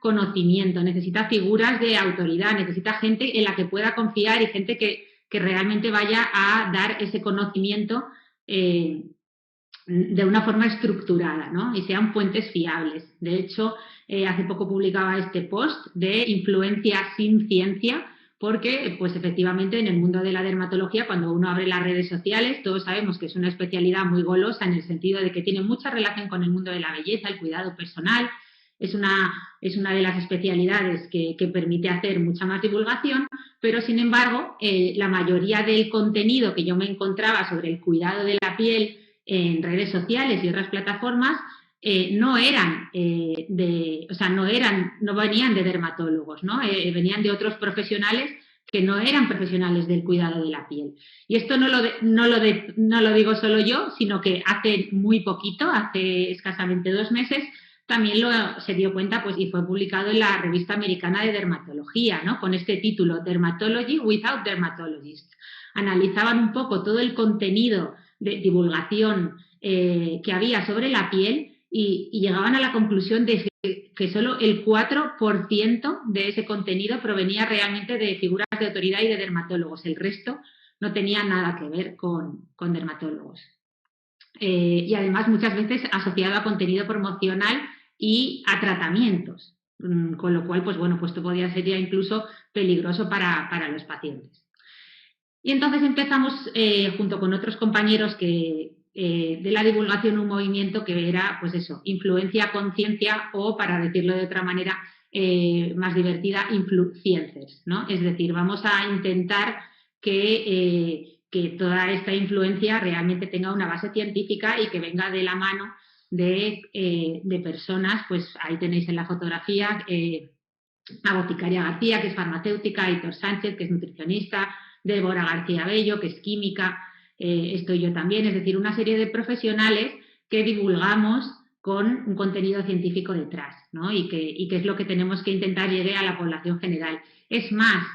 conocimiento, necesita figuras de autoridad, necesita gente en la que pueda confiar y gente que realmente vaya a dar ese conocimiento de una forma estructurada, ¿no? Y sean fuentes fiables. De hecho, hace poco publicaba este post de influencia sin ciencia, porque, pues efectivamente, en el mundo de la dermatología, cuando uno abre las redes sociales, todos sabemos que es una especialidad muy golosa en el sentido de que tiene mucha relación con el mundo de la belleza, el cuidado personal. Es una de las especialidades que permite hacer mucha más divulgación, pero, sin embargo, la mayoría del contenido que yo me encontraba sobre el cuidado de la piel en redes sociales y otras plataformas no venían de dermatólogos, ¿no? Venían de otros profesionales que no eran profesionales del cuidado de la piel. Y esto no lo digo solo yo, sino que hace muy poquito, hace escasamente 2 meses, también se dio cuenta, pues, y fue publicado en la revista americana de dermatología, ¿no? Con este título, Dermatology Without Dermatologists. Analizaban un poco todo el contenido de divulgación que había sobre la piel y llegaban a la conclusión de que solo el 4% de ese contenido provenía realmente de figuras de autoridad y de dermatólogos. El resto no tenía nada que ver con dermatólogos. Y además muchas veces asociado a contenido promocional y a tratamientos, con lo cual, pues bueno, pues esto podría ser ya incluso peligroso para los pacientes. Y entonces empezamos, junto con otros compañeros de la divulgación, un movimiento que era, pues eso, influencia, conciencia o, para decirlo de otra manera más divertida, influencers, ¿no? Es decir, vamos a intentar que toda esta influencia realmente tenga una base científica y que venga de la mano de personas, pues ahí tenéis en la fotografía a Boticaria García, que es farmacéutica, Aitor Sánchez, que es nutricionista, Débora García Bello, que es química, estoy yo también, es decir, una serie de profesionales que divulgamos con un contenido científico detrás, ¿no? Y que es lo que tenemos que intentar llegar a la población general. Es más,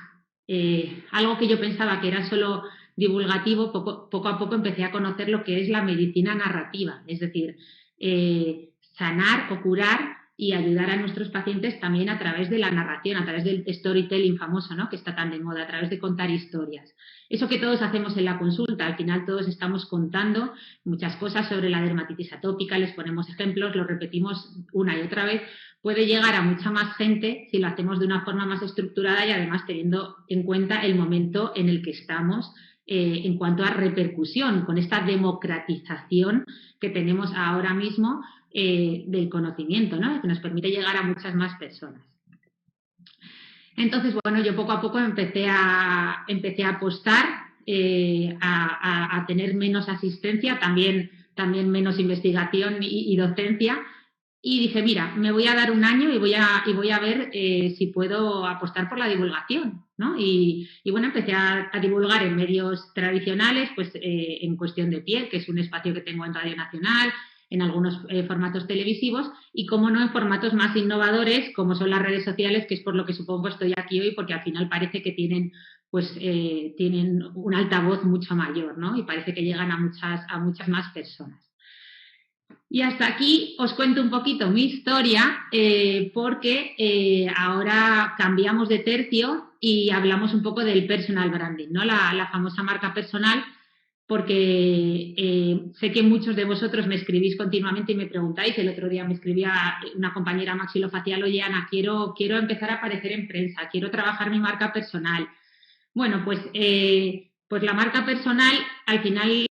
algo que yo pensaba que era solo divulgativo, poco a poco empecé a conocer lo que es la medicina narrativa, es decir, sanar o curar y ayudar a nuestros pacientes también a través de la narración, a través del storytelling famoso, ¿no? Que está tan de moda, a través de contar historias. Eso que todos hacemos en la consulta, al final todos estamos contando muchas cosas sobre la dermatitis atópica, les ponemos ejemplos, lo repetimos una y otra vez, puede llegar a mucha más gente si lo hacemos de una forma más estructurada y además teniendo en cuenta el momento en el que estamos en cuanto a repercusión, con esta democratización que tenemos ahora mismo del conocimiento, ¿no? Que nos permite llegar a muchas más personas. Entonces, bueno, yo poco a poco empecé a apostar a tener menos asistencia, también menos investigación y docencia. Y dije, mira, me voy a dar un año y voy a ver si puedo apostar por la divulgación, ¿no? Y bueno, empecé a divulgar en medios tradicionales, pues en Cuestión de Piel, que es un espacio que tengo en Radio Nacional, en algunos formatos televisivos y, como no, en formatos más innovadores, como son las redes sociales, que es por lo que supongo estoy aquí hoy, porque al final parece que tienen un altavoz mucho mayor, ¿no? Y parece que llegan a muchas más personas. Y hasta aquí os cuento un poquito mi historia, porque ahora cambiamos de tercio y hablamos un poco del personal branding, ¿no? La famosa marca personal, porque sé que muchos de vosotros me escribís continuamente y me preguntáis. El otro día me escribía una compañera maxilofacial: oye, Ana, quiero empezar a aparecer en prensa, quiero trabajar mi marca personal. Bueno, pues la marca personal, al final,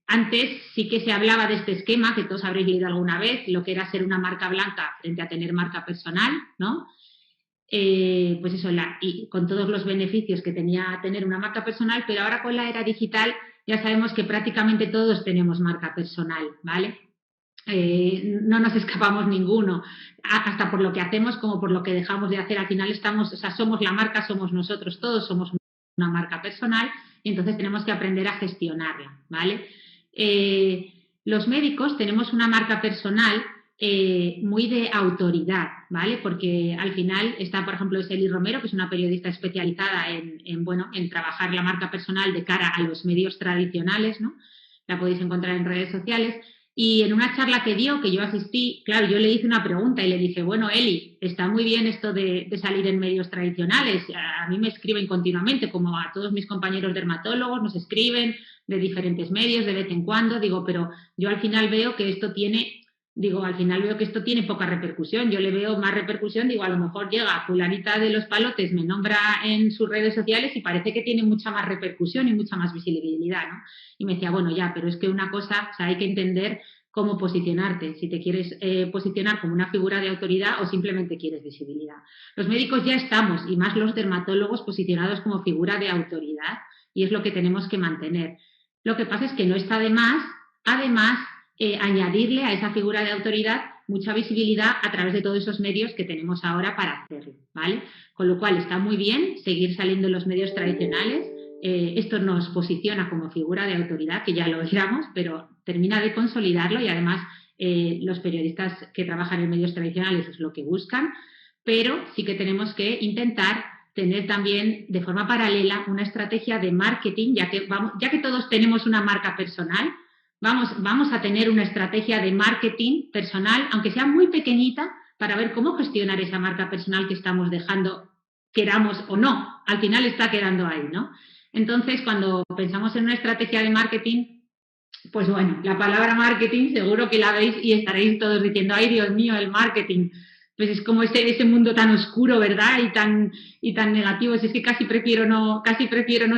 antes sí que se hablaba de este esquema, que todos habréis leído alguna vez, lo que era ser una marca blanca frente a tener marca personal, ¿no? Pues eso, y con todos los beneficios que tenía tener una marca personal, pero ahora con la era digital ya sabemos que prácticamente todos tenemos marca personal, ¿vale? No nos escapamos ninguno, hasta por lo que hacemos como por lo que dejamos de hacer. Al final somos la marca, somos nosotros, todos somos una marca personal, y entonces tenemos que aprender a gestionarla, ¿vale? Los médicos tenemos una marca personal muy de autoridad, ¿vale? Porque al final está, por ejemplo, Eli Romero, que es una periodista especializada en trabajar la marca personal de cara a los medios tradicionales, ¿no? La podéis encontrar en redes sociales. Y en una charla que dio, que yo asistí, claro, yo le hice una pregunta y le dije, bueno, Eli, está muy bien esto de salir en medios tradicionales. A mí me escriben continuamente, como a todos mis compañeros dermatólogos, nos escriben de diferentes medios de vez en cuando. Digo, pero yo al final veo que esto tiene poca repercusión. Yo le veo más repercusión, digo, a lo mejor llega fulanita de los palotes, me nombra en sus redes sociales y parece que tiene mucha más repercusión y mucha más visibilidad, ¿no? Y me decía, bueno, ya, pero es que una cosa, o sea, hay que entender cómo posicionarte, si te quieres posicionar como una figura de autoridad o simplemente quieres visibilidad. Los médicos ya estamos, y más los dermatólogos, posicionados como figura de autoridad, y es lo que tenemos que mantener. Lo que pasa es que no está de más, además, añadirle a esa figura de autoridad mucha visibilidad a través de todos esos medios que tenemos ahora para hacerlo, ¿vale? Con lo cual está muy bien seguir saliendo en los medios tradicionales. Esto nos posiciona como figura de autoridad, que ya lo éramos, pero termina de consolidarlo y además los periodistas que trabajan en medios tradicionales es lo que buscan, pero sí que tenemos que intentar tener también de forma paralela una estrategia de marketing, ya que todos tenemos una marca personal, vamos a tener una estrategia de marketing personal, aunque sea muy pequeñita, para ver cómo gestionar esa marca personal que estamos dejando, queramos o no, al final está quedando ahí, ¿no? Entonces, cuando pensamos en una estrategia de marketing, pues bueno, la palabra marketing seguro que la veis y estaréis todos diciendo, ay Dios mío, el marketing, pues es como ese mundo tan oscuro, ¿verdad? Y tan negativo, es que casi prefiero no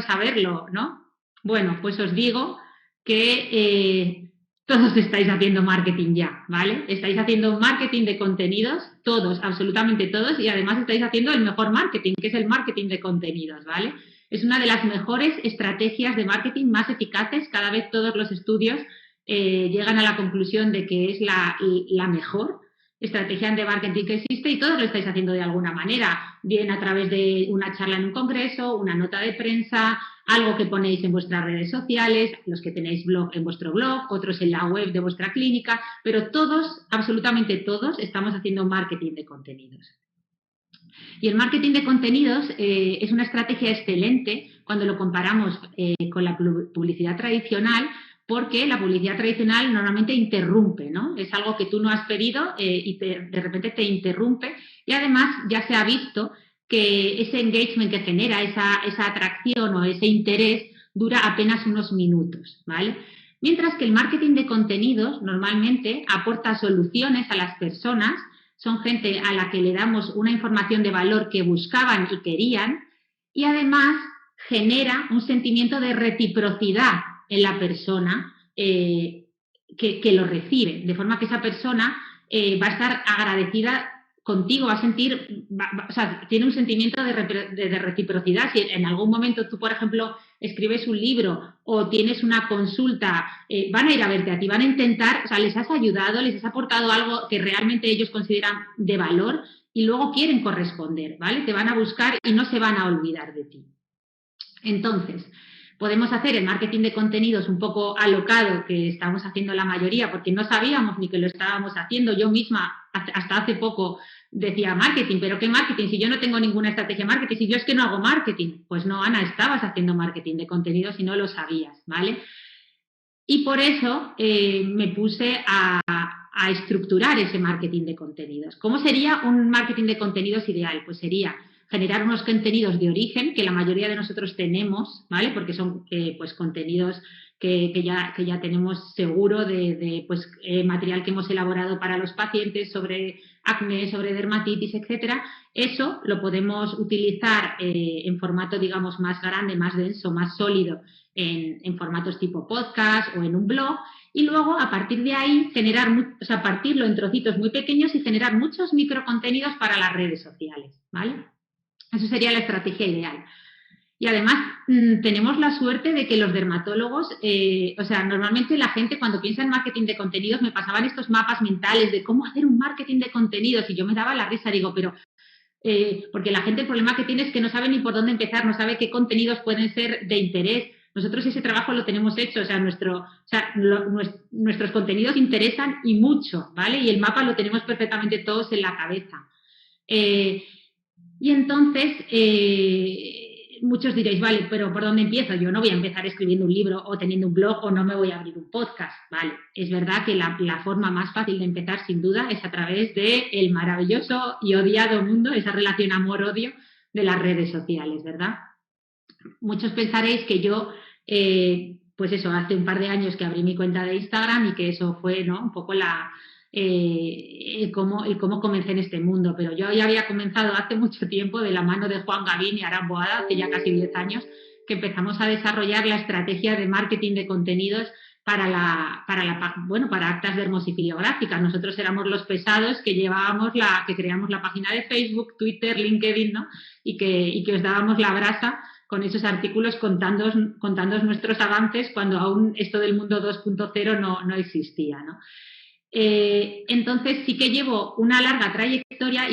saberlo, ¿no? Bueno, pues os digo que todos estáis haciendo marketing ya, ¿vale? Estáis haciendo marketing de contenidos, todos, absolutamente todos, y además estáis haciendo el mejor marketing, que es el marketing de contenidos, ¿vale? Es una de las mejores estrategias de marketing más eficaces. Cada vez todos los estudios llegan a la conclusión de que es la mejor estrategia de marketing que existe y todos lo estáis haciendo de alguna manera, bien a través de una charla en un congreso, una nota de prensa, algo que ponéis en vuestras redes sociales, los que tenéis blog en vuestro blog, otros en la web de vuestra clínica, pero todos, absolutamente todos, estamos haciendo marketing de contenidos. Y el marketing de contenidos es una estrategia excelente cuando lo comparamos con la publicidad tradicional, porque la publicidad tradicional normalmente interrumpe, ¿no? Es algo que tú no has pedido y de repente te interrumpe. Y además ya se ha visto que ese engagement que genera, esa atracción o ese interés dura apenas unos minutos, ¿vale? Mientras que el marketing de contenidos normalmente aporta soluciones a las personas, son gente a la que le damos una información de valor que buscaban y querían, y además genera un sentimiento de reciprocidad en la persona que lo recibe, de forma que esa persona va a estar agradecida contigo, va a sentir, o sea, tiene un sentimiento de reciprocidad. Si en algún momento tú, por ejemplo, escribes un libro o tienes una consulta, van a ir a verte a ti, van a intentar, o sea, les has ayudado, les has aportado algo que realmente ellos consideran de valor y luego quieren corresponder, ¿vale? Te van a buscar y no se van a olvidar de ti. Entonces, podemos hacer el marketing de contenidos un poco alocado, que estamos haciendo la mayoría, porque no sabíamos ni que lo estábamos haciendo. Yo misma, hasta hace poco, decía marketing, pero ¿qué marketing? Si yo no tengo ninguna estrategia de marketing, si yo es que no hago marketing. Pues no, Ana, estabas haciendo marketing de contenidos y no lo sabías, ¿vale? Y por eso me puse a estructurar ese marketing de contenidos. ¿Cómo sería un marketing de contenidos ideal? Pues sería generar unos contenidos de origen que la mayoría de nosotros tenemos, ¿vale? Porque son pues contenidos que ya tenemos seguro de material que hemos elaborado para los pacientes sobre acné, sobre dermatitis, etcétera. Eso lo podemos utilizar en formato, digamos, más grande, más denso, más sólido, en formatos tipo podcast o en un blog, y luego a partir de ahí partirlo en trocitos muy pequeños y generar muchos microcontenidos para las redes sociales, ¿vale? Eso sería la estrategia ideal. Y además tenemos la suerte de que los dermatólogos, normalmente la gente cuando piensa en marketing de contenidos me pasaban estos mapas mentales de cómo hacer un marketing de contenidos y yo me daba la risa, digo, pero porque la gente el problema que tiene es que no sabe ni por dónde empezar, no sabe qué contenidos pueden ser de interés. Nosotros ese trabajo lo tenemos hecho, nuestros contenidos interesan y mucho, ¿vale? Y el mapa lo tenemos perfectamente todos en la cabeza. Y entonces, muchos diréis, vale, pero ¿por dónde empiezo? Yo no voy a empezar escribiendo un libro o teniendo un blog o no me voy a abrir un podcast, ¿vale? Es verdad que la forma más fácil de empezar, sin duda, es a través del maravilloso y odiado mundo, esa relación amor-odio de las redes sociales, ¿verdad? Muchos pensaréis que yo, hace un par de años que abrí mi cuenta de Instagram y que eso fue, ¿no?, un poco cómo comencé en este mundo, pero yo ya había comenzado hace mucho tiempo de la mano de Juan Gavín y Aran Boada, hace ya casi 10 años, que empezamos a desarrollar la estrategia de marketing de contenidos para actas dermosifiliográficas. Nosotros éramos los pesados que creamos la página de Facebook, Twitter, LinkedIn, ¿no? y que os dábamos la brasa con esos artículos contándoos nuestros avances cuando aún esto del mundo 2.0 no existía, ¿no? Entonces sí que llevo una larga trayectoria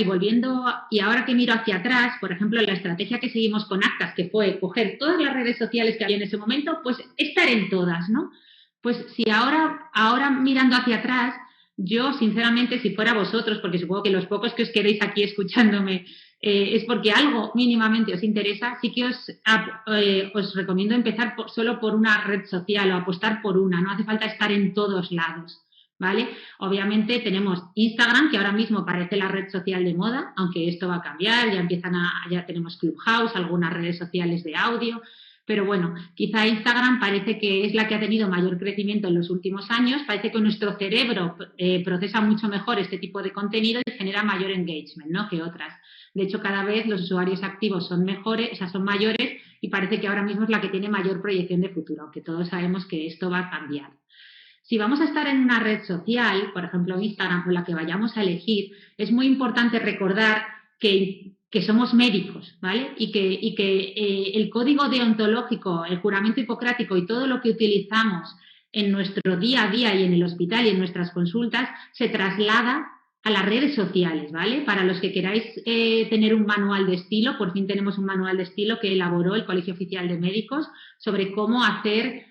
y ahora que miro hacia atrás, por ejemplo, la estrategia que seguimos con Actas, que fue coger todas las redes sociales que había en ese momento, pues estar en todas, ¿no? Pues si ahora mirando hacia atrás, yo sinceramente, si fuera vosotros, porque supongo que los pocos que os queréis aquí escuchándome es porque algo mínimamente os interesa, sí que os recomiendo empezar solo por una red social o apostar por una, no hace falta estar en todos lados. ¿Vale? Obviamente tenemos Instagram, que ahora mismo parece la red social de moda, aunque esto va a cambiar, ya tenemos Clubhouse, algunas redes sociales de audio, pero bueno, quizá Instagram parece que es la que ha tenido mayor crecimiento en los últimos años, parece que nuestro cerebro procesa mucho mejor este tipo de contenido y genera mayor engagement, ¿no?, que otras. De hecho, cada vez los usuarios activos son mejores, o sea, son mayores, y parece que ahora mismo es la que tiene mayor proyección de futuro, aunque todos sabemos que esto va a cambiar. Si vamos a estar en una red social, por ejemplo Instagram o la que vayamos a elegir, es muy importante recordar que somos médicos, ¿vale? Y que el código deontológico, el juramento hipocrático y todo lo que utilizamos en nuestro día a día y en el hospital y en nuestras consultas se traslada a las redes sociales, ¿vale? Para los que queráis tener un manual de estilo, por fin tenemos un manual de estilo que elaboró el Colegio Oficial de Médicos sobre cómo hacer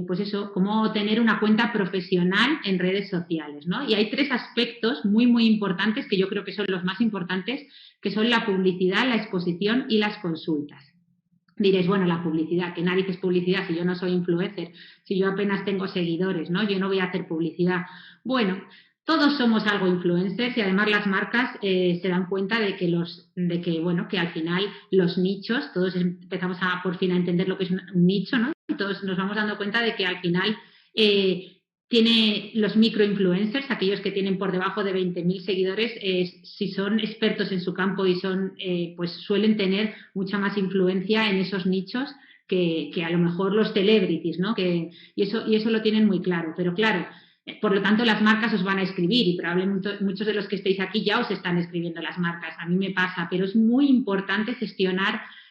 pues eso, cómo tener una cuenta profesional en redes sociales, ¿no? Y hay 3 aspectos muy, muy importantes que yo creo que son los más importantes, que son la publicidad, la exposición y las consultas. Diréis, bueno, la publicidad, ¿qué narices publicidad si yo no soy influencer, si yo apenas tengo seguidores, ¿no? Yo no voy a hacer publicidad. Bueno, todos somos algo influencers y además las marcas se dan cuenta de que al final los nichos, todos empezamos por fin a entender lo que es un nicho, ¿no? Todos nos vamos dando cuenta de que al final tiene los microinfluencers, aquellos que tienen por debajo de 20.000 seguidores, si son expertos en su campo y pues suelen tener mucha más influencia en esos nichos que a lo mejor los celebrities, ¿no? Y eso lo tienen muy claro. Pero claro, por lo tanto, las marcas os van a escribir y probablemente muchos de los que estéis aquí ya os están escribiendo las marcas. A mí me pasa, pero es muy importante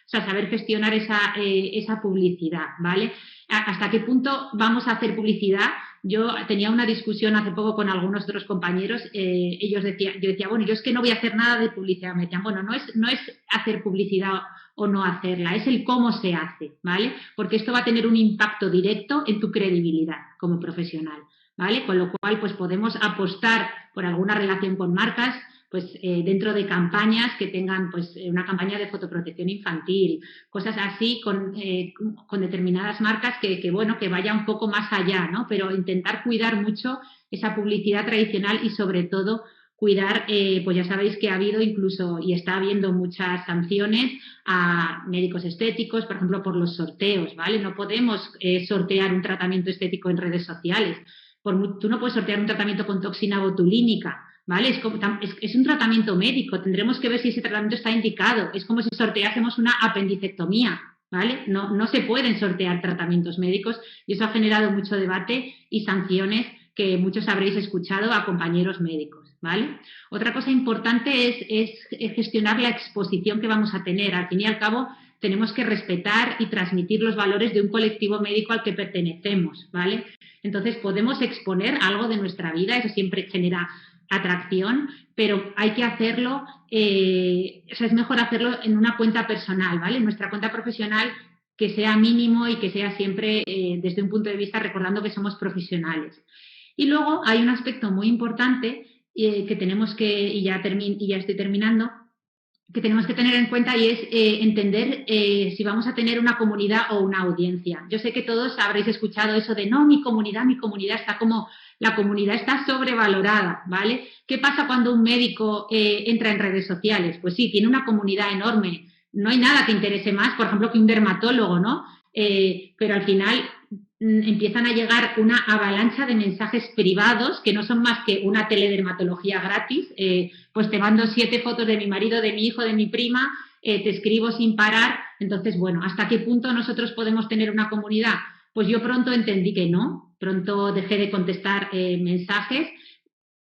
saber gestionar esa publicidad, ¿vale? ¿Hasta qué punto vamos a hacer publicidad? Yo tenía una discusión hace poco con algunos otros compañeros, yo decía, bueno, yo es que no voy a hacer nada de publicidad. Me decían, bueno, no es hacer publicidad o no hacerla, es el cómo se hace, ¿vale? Porque esto va a tener un impacto directo en tu credibilidad como profesional, ¿vale? Con lo cual, pues podemos apostar por alguna relación con marcas, pues dentro de campañas que tengan pues una campaña de fotoprotección infantil, cosas así con determinadas marcas que vaya un poco más allá, ¿no? Pero intentar cuidar mucho esa publicidad tradicional y sobre todo cuidar, pues ya sabéis que ha habido incluso y está habiendo muchas sanciones a médicos estéticos, por ejemplo, por los sorteos, ¿vale? No podemos sortear un tratamiento estético en redes sociales. Tú no puedes sortear un tratamiento con toxina botulínica, ¿vale? Es un tratamiento médico, tendremos que ver si ese tratamiento está indicado. Es como si sorteásemos una apendicectomía, ¿vale? No se pueden sortear tratamientos médicos y eso ha generado mucho debate y sanciones que muchos habréis escuchado a compañeros médicos, ¿vale? Otra cosa importante es gestionar la exposición que vamos a tener. Al fin y al cabo, tenemos que respetar y transmitir los valores de un colectivo médico al que pertenecemos, ¿vale? Entonces, podemos exponer algo de nuestra vida, eso siempre genera atracción, pero hay que hacerlo, es mejor hacerlo en una cuenta personal, ¿vale? En nuestra cuenta profesional que sea mínimo y que sea siempre desde un punto de vista recordando que somos profesionales. Y luego hay un aspecto muy importante que tenemos y ya estoy terminando, que tenemos que tener en cuenta y es entender si vamos a tener una comunidad o una audiencia. Yo sé que todos habréis escuchado eso de no, mi comunidad la comunidad está sobrevalorada, ¿vale? ¿Qué pasa cuando un médico entra en redes sociales? Pues sí, tiene una comunidad enorme. No hay nada que interese más, por ejemplo, que un dermatólogo, ¿no? Pero al final empiezan a llegar una avalancha de mensajes privados que no son más que una teledermatología gratis, pues te mando 7 fotos de mi marido, de mi hijo, de mi prima, te escribo sin parar. Entonces, bueno, ¿hasta qué punto nosotros podemos tener una comunidad? Pues yo pronto entendí que no, pronto dejé de contestar mensajes.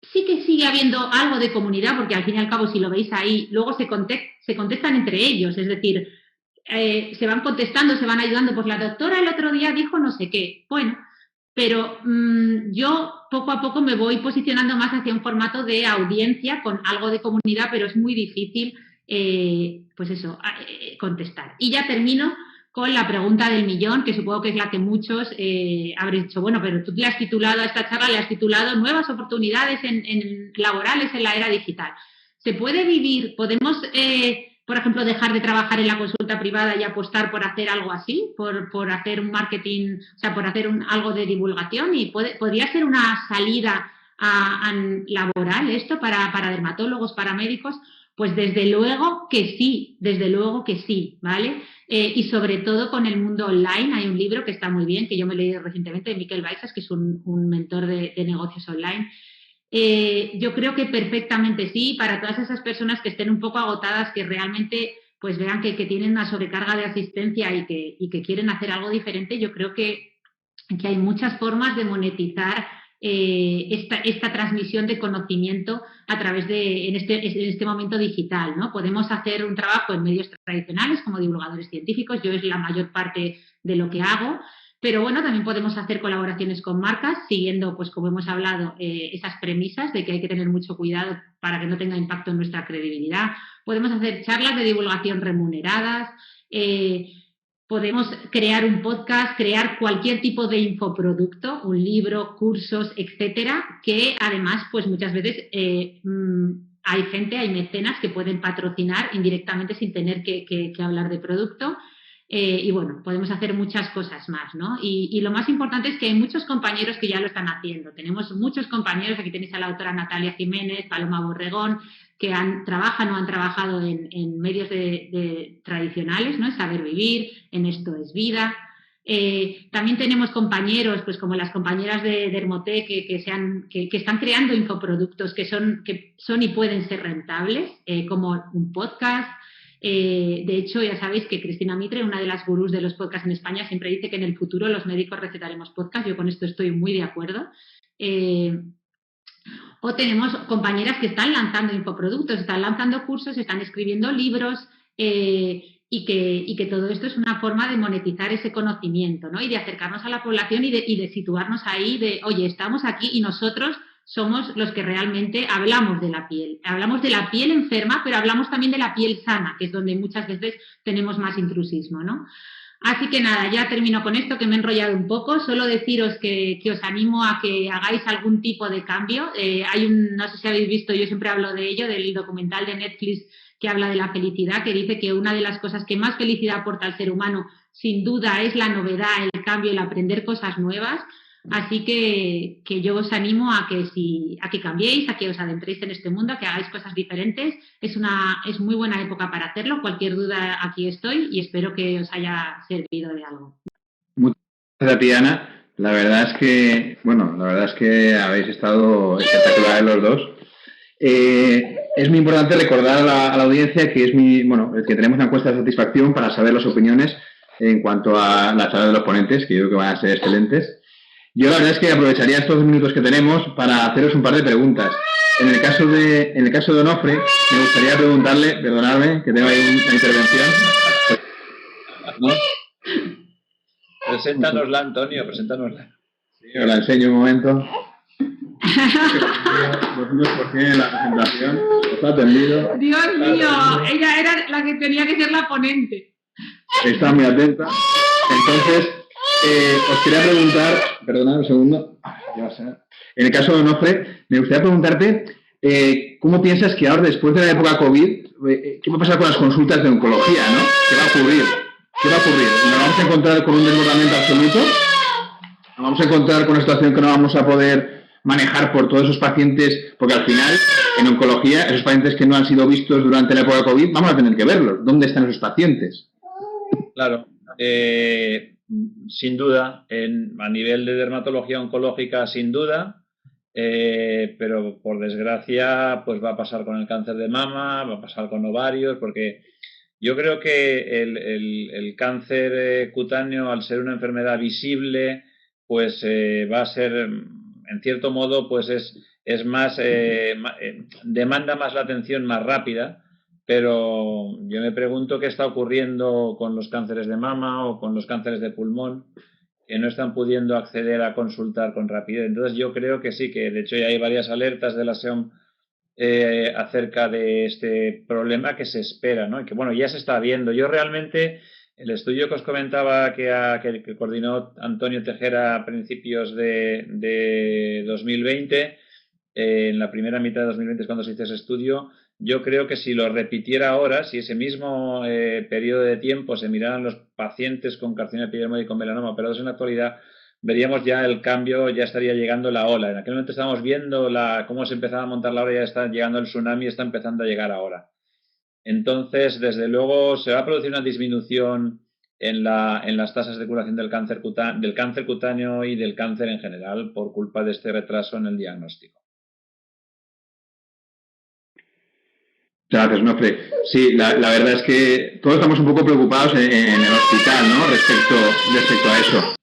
Sí que sigue habiendo algo de comunidad, porque al fin y al cabo, si lo veis ahí, luego se contestan entre ellos, es decir, se van contestando, se van ayudando, pues la doctora el otro día dijo no sé qué. Bueno, pero yo poco a poco me voy posicionando más hacia un formato de audiencia con algo de comunidad, pero es muy difícil, pues eso, contestar. Y ya termino con la pregunta del millón, que supongo que es la que muchos habréis dicho, bueno, pero tú le has titulado a esta charla, le has titulado Nuevas oportunidades laborales en la era digital. ¿Se puede vivir? ¿Podemos, por ejemplo, dejar de trabajar en la consulta privada y apostar por hacer algo así? Por hacer un marketing, o sea, por hacer algo de divulgación. ¿Y podría ser una salida laboral esto para dermatólogos, para médicos? Pues desde luego que sí, ¿vale? Y sobre todo con el mundo online. Hay un libro que está muy bien, que yo me he leído recientemente, de Miquel Baixas, que es un mentor de negocios online. Yo creo que perfectamente sí, para todas esas personas que estén un poco agotadas, que realmente pues vean que tienen una sobrecarga de asistencia y que quieren hacer algo diferente, yo creo que hay muchas formas de monetizar esta transmisión de conocimiento a través de, en este momento digital, ¿no? Podemos hacer un trabajo en medios tradicionales como divulgadores científicos, yo es la mayor parte de lo que hago, pero bueno, también podemos hacer colaboraciones con marcas siguiendo, pues como hemos hablado, esas premisas de que hay que tener mucho cuidado para que no tenga impacto en nuestra credibilidad. Podemos hacer charlas de divulgación remuneradas, podemos crear un podcast, crear cualquier tipo de infoproducto, un libro, cursos, etcétera, que además, pues muchas veces hay gente, hay mecenas que pueden patrocinar indirectamente sin tener que hablar de producto. Y bueno, podemos hacer muchas cosas más, ¿no? Y lo más importante es que hay muchos compañeros que ya lo están haciendo. Tenemos muchos compañeros, aquí tenéis a la autora Natalia Jiménez, Paloma Borregón, que trabajan o han trabajado en medios tradicionales, ¿no? En Saber Vivir, en Esto es Vida. También tenemos compañeros, pues como las compañeras de Dermotec, que están creando infoproductos que son y pueden ser rentables, como un podcast. De hecho, ya sabéis que Cristina Mitre, una de las gurús de los podcasts en España, siempre dice que en el futuro los médicos recetaremos podcast. Yo con esto estoy muy de acuerdo. O tenemos compañeras que están lanzando infoproductos, están lanzando cursos, están escribiendo libros y que todo esto es una forma de monetizar ese conocimiento, ¿no? Y de acercarnos a la población y de situarnos ahí de, oye, estamos aquí y nosotros somos los que realmente hablamos de la piel. Hablamos de la piel enferma, pero hablamos también de la piel sana, que es donde muchas veces tenemos más intrusismo, ¿no? Así que nada, ya termino con esto, que me he enrollado un poco. Solo deciros que os animo a que hagáis algún tipo de cambio. No sé si habéis visto, yo siempre hablo de ello, del documental de Netflix que habla de la felicidad, que dice que una de las cosas que más felicidad aporta al ser humano, sin duda, es la novedad, el cambio, el aprender cosas nuevas. Así que yo os animo a que cambiéis, a que os adentréis en este mundo, a que hagáis cosas diferentes. Es muy buena época para hacerlo. Cualquier duda, aquí estoy y espero que os haya servido de algo. Muchas gracias, Tatiana. La verdad es que habéis estado espectaculares los dos. Es muy importante recordar a la audiencia que que tenemos una encuesta de satisfacción para saber las opiniones en cuanto a las charlas de los ponentes, que yo creo que van a ser excelentes. Yo la verdad es que aprovecharía estos 2 minutos que tenemos para haceros un par de preguntas. En el caso de Onofre, me gustaría preguntarle, perdonadme, que tengo ahí una intervención. ¿No? Preséntanosla, Antonio, preséntanosla. Sí, os la enseño un momento. 200% la presentación. Está atendido. Dios mío, ella era la que tenía que ser la ponente. Está muy atenta. Entonces, os quería preguntar, perdonad un segundo, en el caso de Onofre, me gustaría preguntarte ¿cómo piensas que ahora, después de la época COVID, qué va a pasar con las consultas de oncología, ¿no? ¿Qué va a ocurrir? ¿Nos vamos a encontrar con un desbordamiento absoluto? ¿Nos vamos a encontrar con una situación que no vamos a poder manejar por todos esos pacientes? Porque al final, en oncología, esos pacientes que no han sido vistos durante la época COVID, vamos a tener que verlos. ¿Dónde están esos pacientes? Claro. Sin duda, a nivel de dermatología oncológica, sin duda, pero por desgracia, pues va a pasar con el cáncer de mama, va a pasar con ovarios, porque yo creo que el cáncer cutáneo, al ser una enfermedad visible, pues va a ser, en cierto modo, pues es más, demanda más la atención más rápida. Pero yo me pregunto qué está ocurriendo con los cánceres de mama o con los cánceres de pulmón, que no están pudiendo acceder a consultar con rapidez. Entonces yo creo que sí, que de hecho ya hay varias alertas de la SEOM acerca de este problema que se espera, ¿no? Y que bueno, ya se está viendo. Yo realmente, el estudio que os comentaba que coordinó Antonio Tejera a principios de 2020, en la primera mitad de 2020 es cuando se hizo ese estudio, yo creo que si lo repitiera ahora, si ese mismo periodo de tiempo se miraran los pacientes con carcinoma epidermoide y con melanoma operados en la actualidad, veríamos ya el cambio, ya estaría llegando la ola. En aquel momento estábamos viendo cómo se empezaba a montar la ola, ya está llegando el tsunami, está empezando a llegar ahora. Entonces, desde luego, se va a producir una disminución en las tasas de curación del cáncer cutáneo y del cáncer en general por culpa de este retraso en el diagnóstico. Gracias, Nofre. Sí, la verdad es que todos estamos un poco preocupados en el hospital, ¿no? Respecto a eso.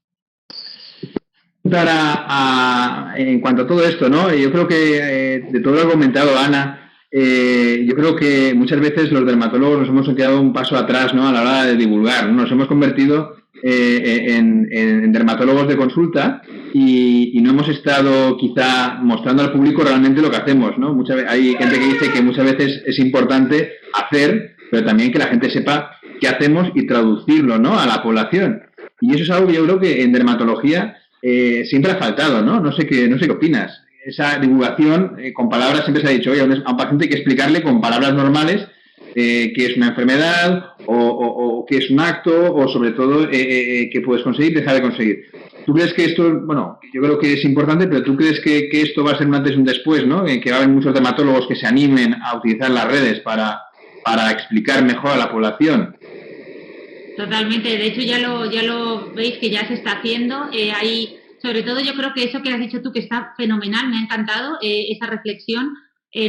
En cuanto a todo esto, ¿no? Yo creo que de todo lo que ha comentado Ana, yo creo que muchas veces los dermatólogos nos hemos quedado un paso atrás, ¿no? A la hora de divulgar, ¿no? Nos hemos convertido en dermatólogos de consulta y no hemos estado quizá mostrando al público realmente lo que hacemos, ¿no? Hay gente que dice que muchas veces es importante hacer, pero también que la gente sepa qué hacemos y traducirlo, ¿no? A la población. Y eso es algo que yo creo que en dermatología siempre ha faltado, ¿no? No sé qué opinas. Esa divulgación con palabras, siempre se ha dicho, oye, a un paciente hay que explicarle con palabras normales qué es una enfermedad o qué es un acto o sobre todo qué puedes conseguir, dejar de conseguir. ¿Tú crees que esto, bueno, yo creo que es importante, pero tú crees que esto va a ser un antes y un después, ¿no? Que va a haber muchos dermatólogos que se animen a utilizar las redes para explicar mejor a la población? Totalmente, de hecho ya lo veis que ya se está haciendo. Hay, sobre todo yo creo que eso que has dicho tú que está fenomenal, me ha encantado esa reflexión.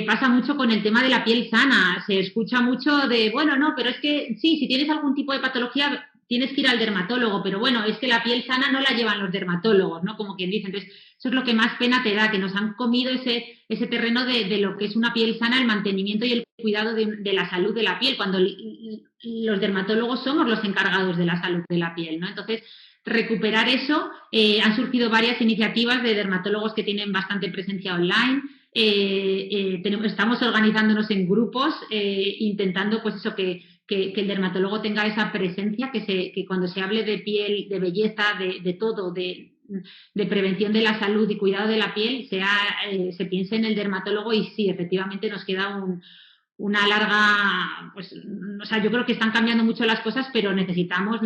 Pasa mucho con el tema de la piel sana, se escucha mucho de, bueno, no, pero es que sí, si tienes algún tipo de patología tienes que ir al dermatólogo, pero bueno, es que la piel sana no la llevan los dermatólogos, ¿no? Como quien dice. Entonces, eso es lo que más pena te da, que nos han comido ese terreno de lo que es una piel sana, el mantenimiento y el cuidado de la salud de la piel, cuando los dermatólogos somos los encargados de la salud de la piel, ¿no? Entonces, recuperar eso, han surgido varias iniciativas de dermatólogos que tienen bastante presencia online. Estamos organizándonos en grupos, intentando pues eso, que el dermatólogo tenga esa presencia, que cuando se hable de piel, de belleza, de todo, de prevención de la salud y cuidado de la piel, se piense en el dermatólogo. Y sí, efectivamente nos queda una larga, pues, o sea, yo creo que están cambiando mucho las cosas, pero necesitamos,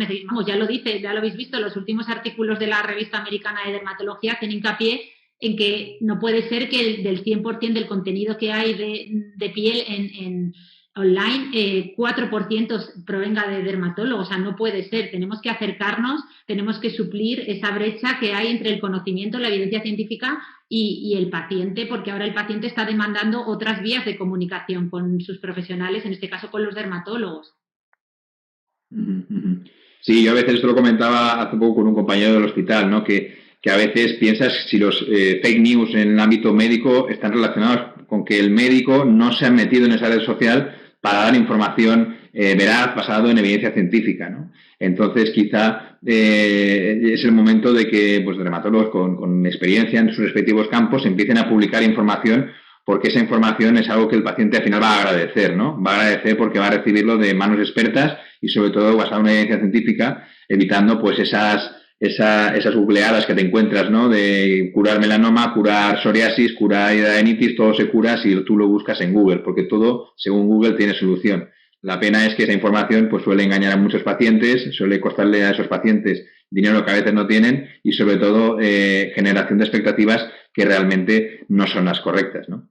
ya lo habéis visto, los últimos artículos de la revista americana de dermatología hacen hincapié en que no puede ser que del 100% del contenido que hay de piel en online, 4% provenga de dermatólogos. O sea, no puede ser. Tenemos que acercarnos, tenemos que suplir esa brecha que hay entre el conocimiento, la evidencia científica y el paciente, porque ahora el paciente está demandando otras vías de comunicación con sus profesionales, en este caso con los dermatólogos. Sí, yo a veces esto lo comentaba hace poco con un compañero del hospital, ¿no? Que a veces piensas si los fake news en el ámbito médico están relacionados con que el médico no se ha metido en esa red social para dar información veraz, basado en evidencia científica, ¿no? Entonces, quizá es el momento de que pues, dermatólogos con experiencia en sus respectivos campos empiecen a publicar información, porque esa información es algo que el paciente al final va a agradecer, ¿no? Va a agradecer porque va a recibirlo de manos expertas y, sobre todo, basado en una evidencia científica, evitando pues esas googleadas que te encuentras, ¿no? De curar melanoma, curar psoriasis, curar hidradenitis, todo se cura si tú lo buscas en Google, porque todo, según Google, tiene solución. La pena es que esa información pues suele engañar a muchos pacientes, suele costarle a esos pacientes dinero que a veces no tienen y, sobre todo, generación de expectativas que realmente no son las correctas, ¿no?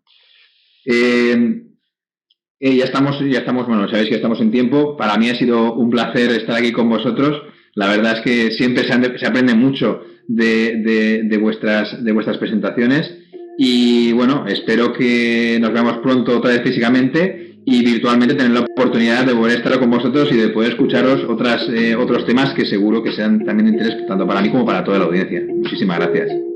Ya estamos, bueno, sabéis que estamos en tiempo. Para mí ha sido un placer estar aquí con vosotros. La verdad es que siempre se aprende mucho de vuestras presentaciones y, bueno, espero que nos veamos pronto otra vez físicamente y virtualmente tener la oportunidad de poder estar con vosotros y de poder escucharos otros temas que seguro que sean también de interés tanto para mí como para toda la audiencia. Muchísimas gracias.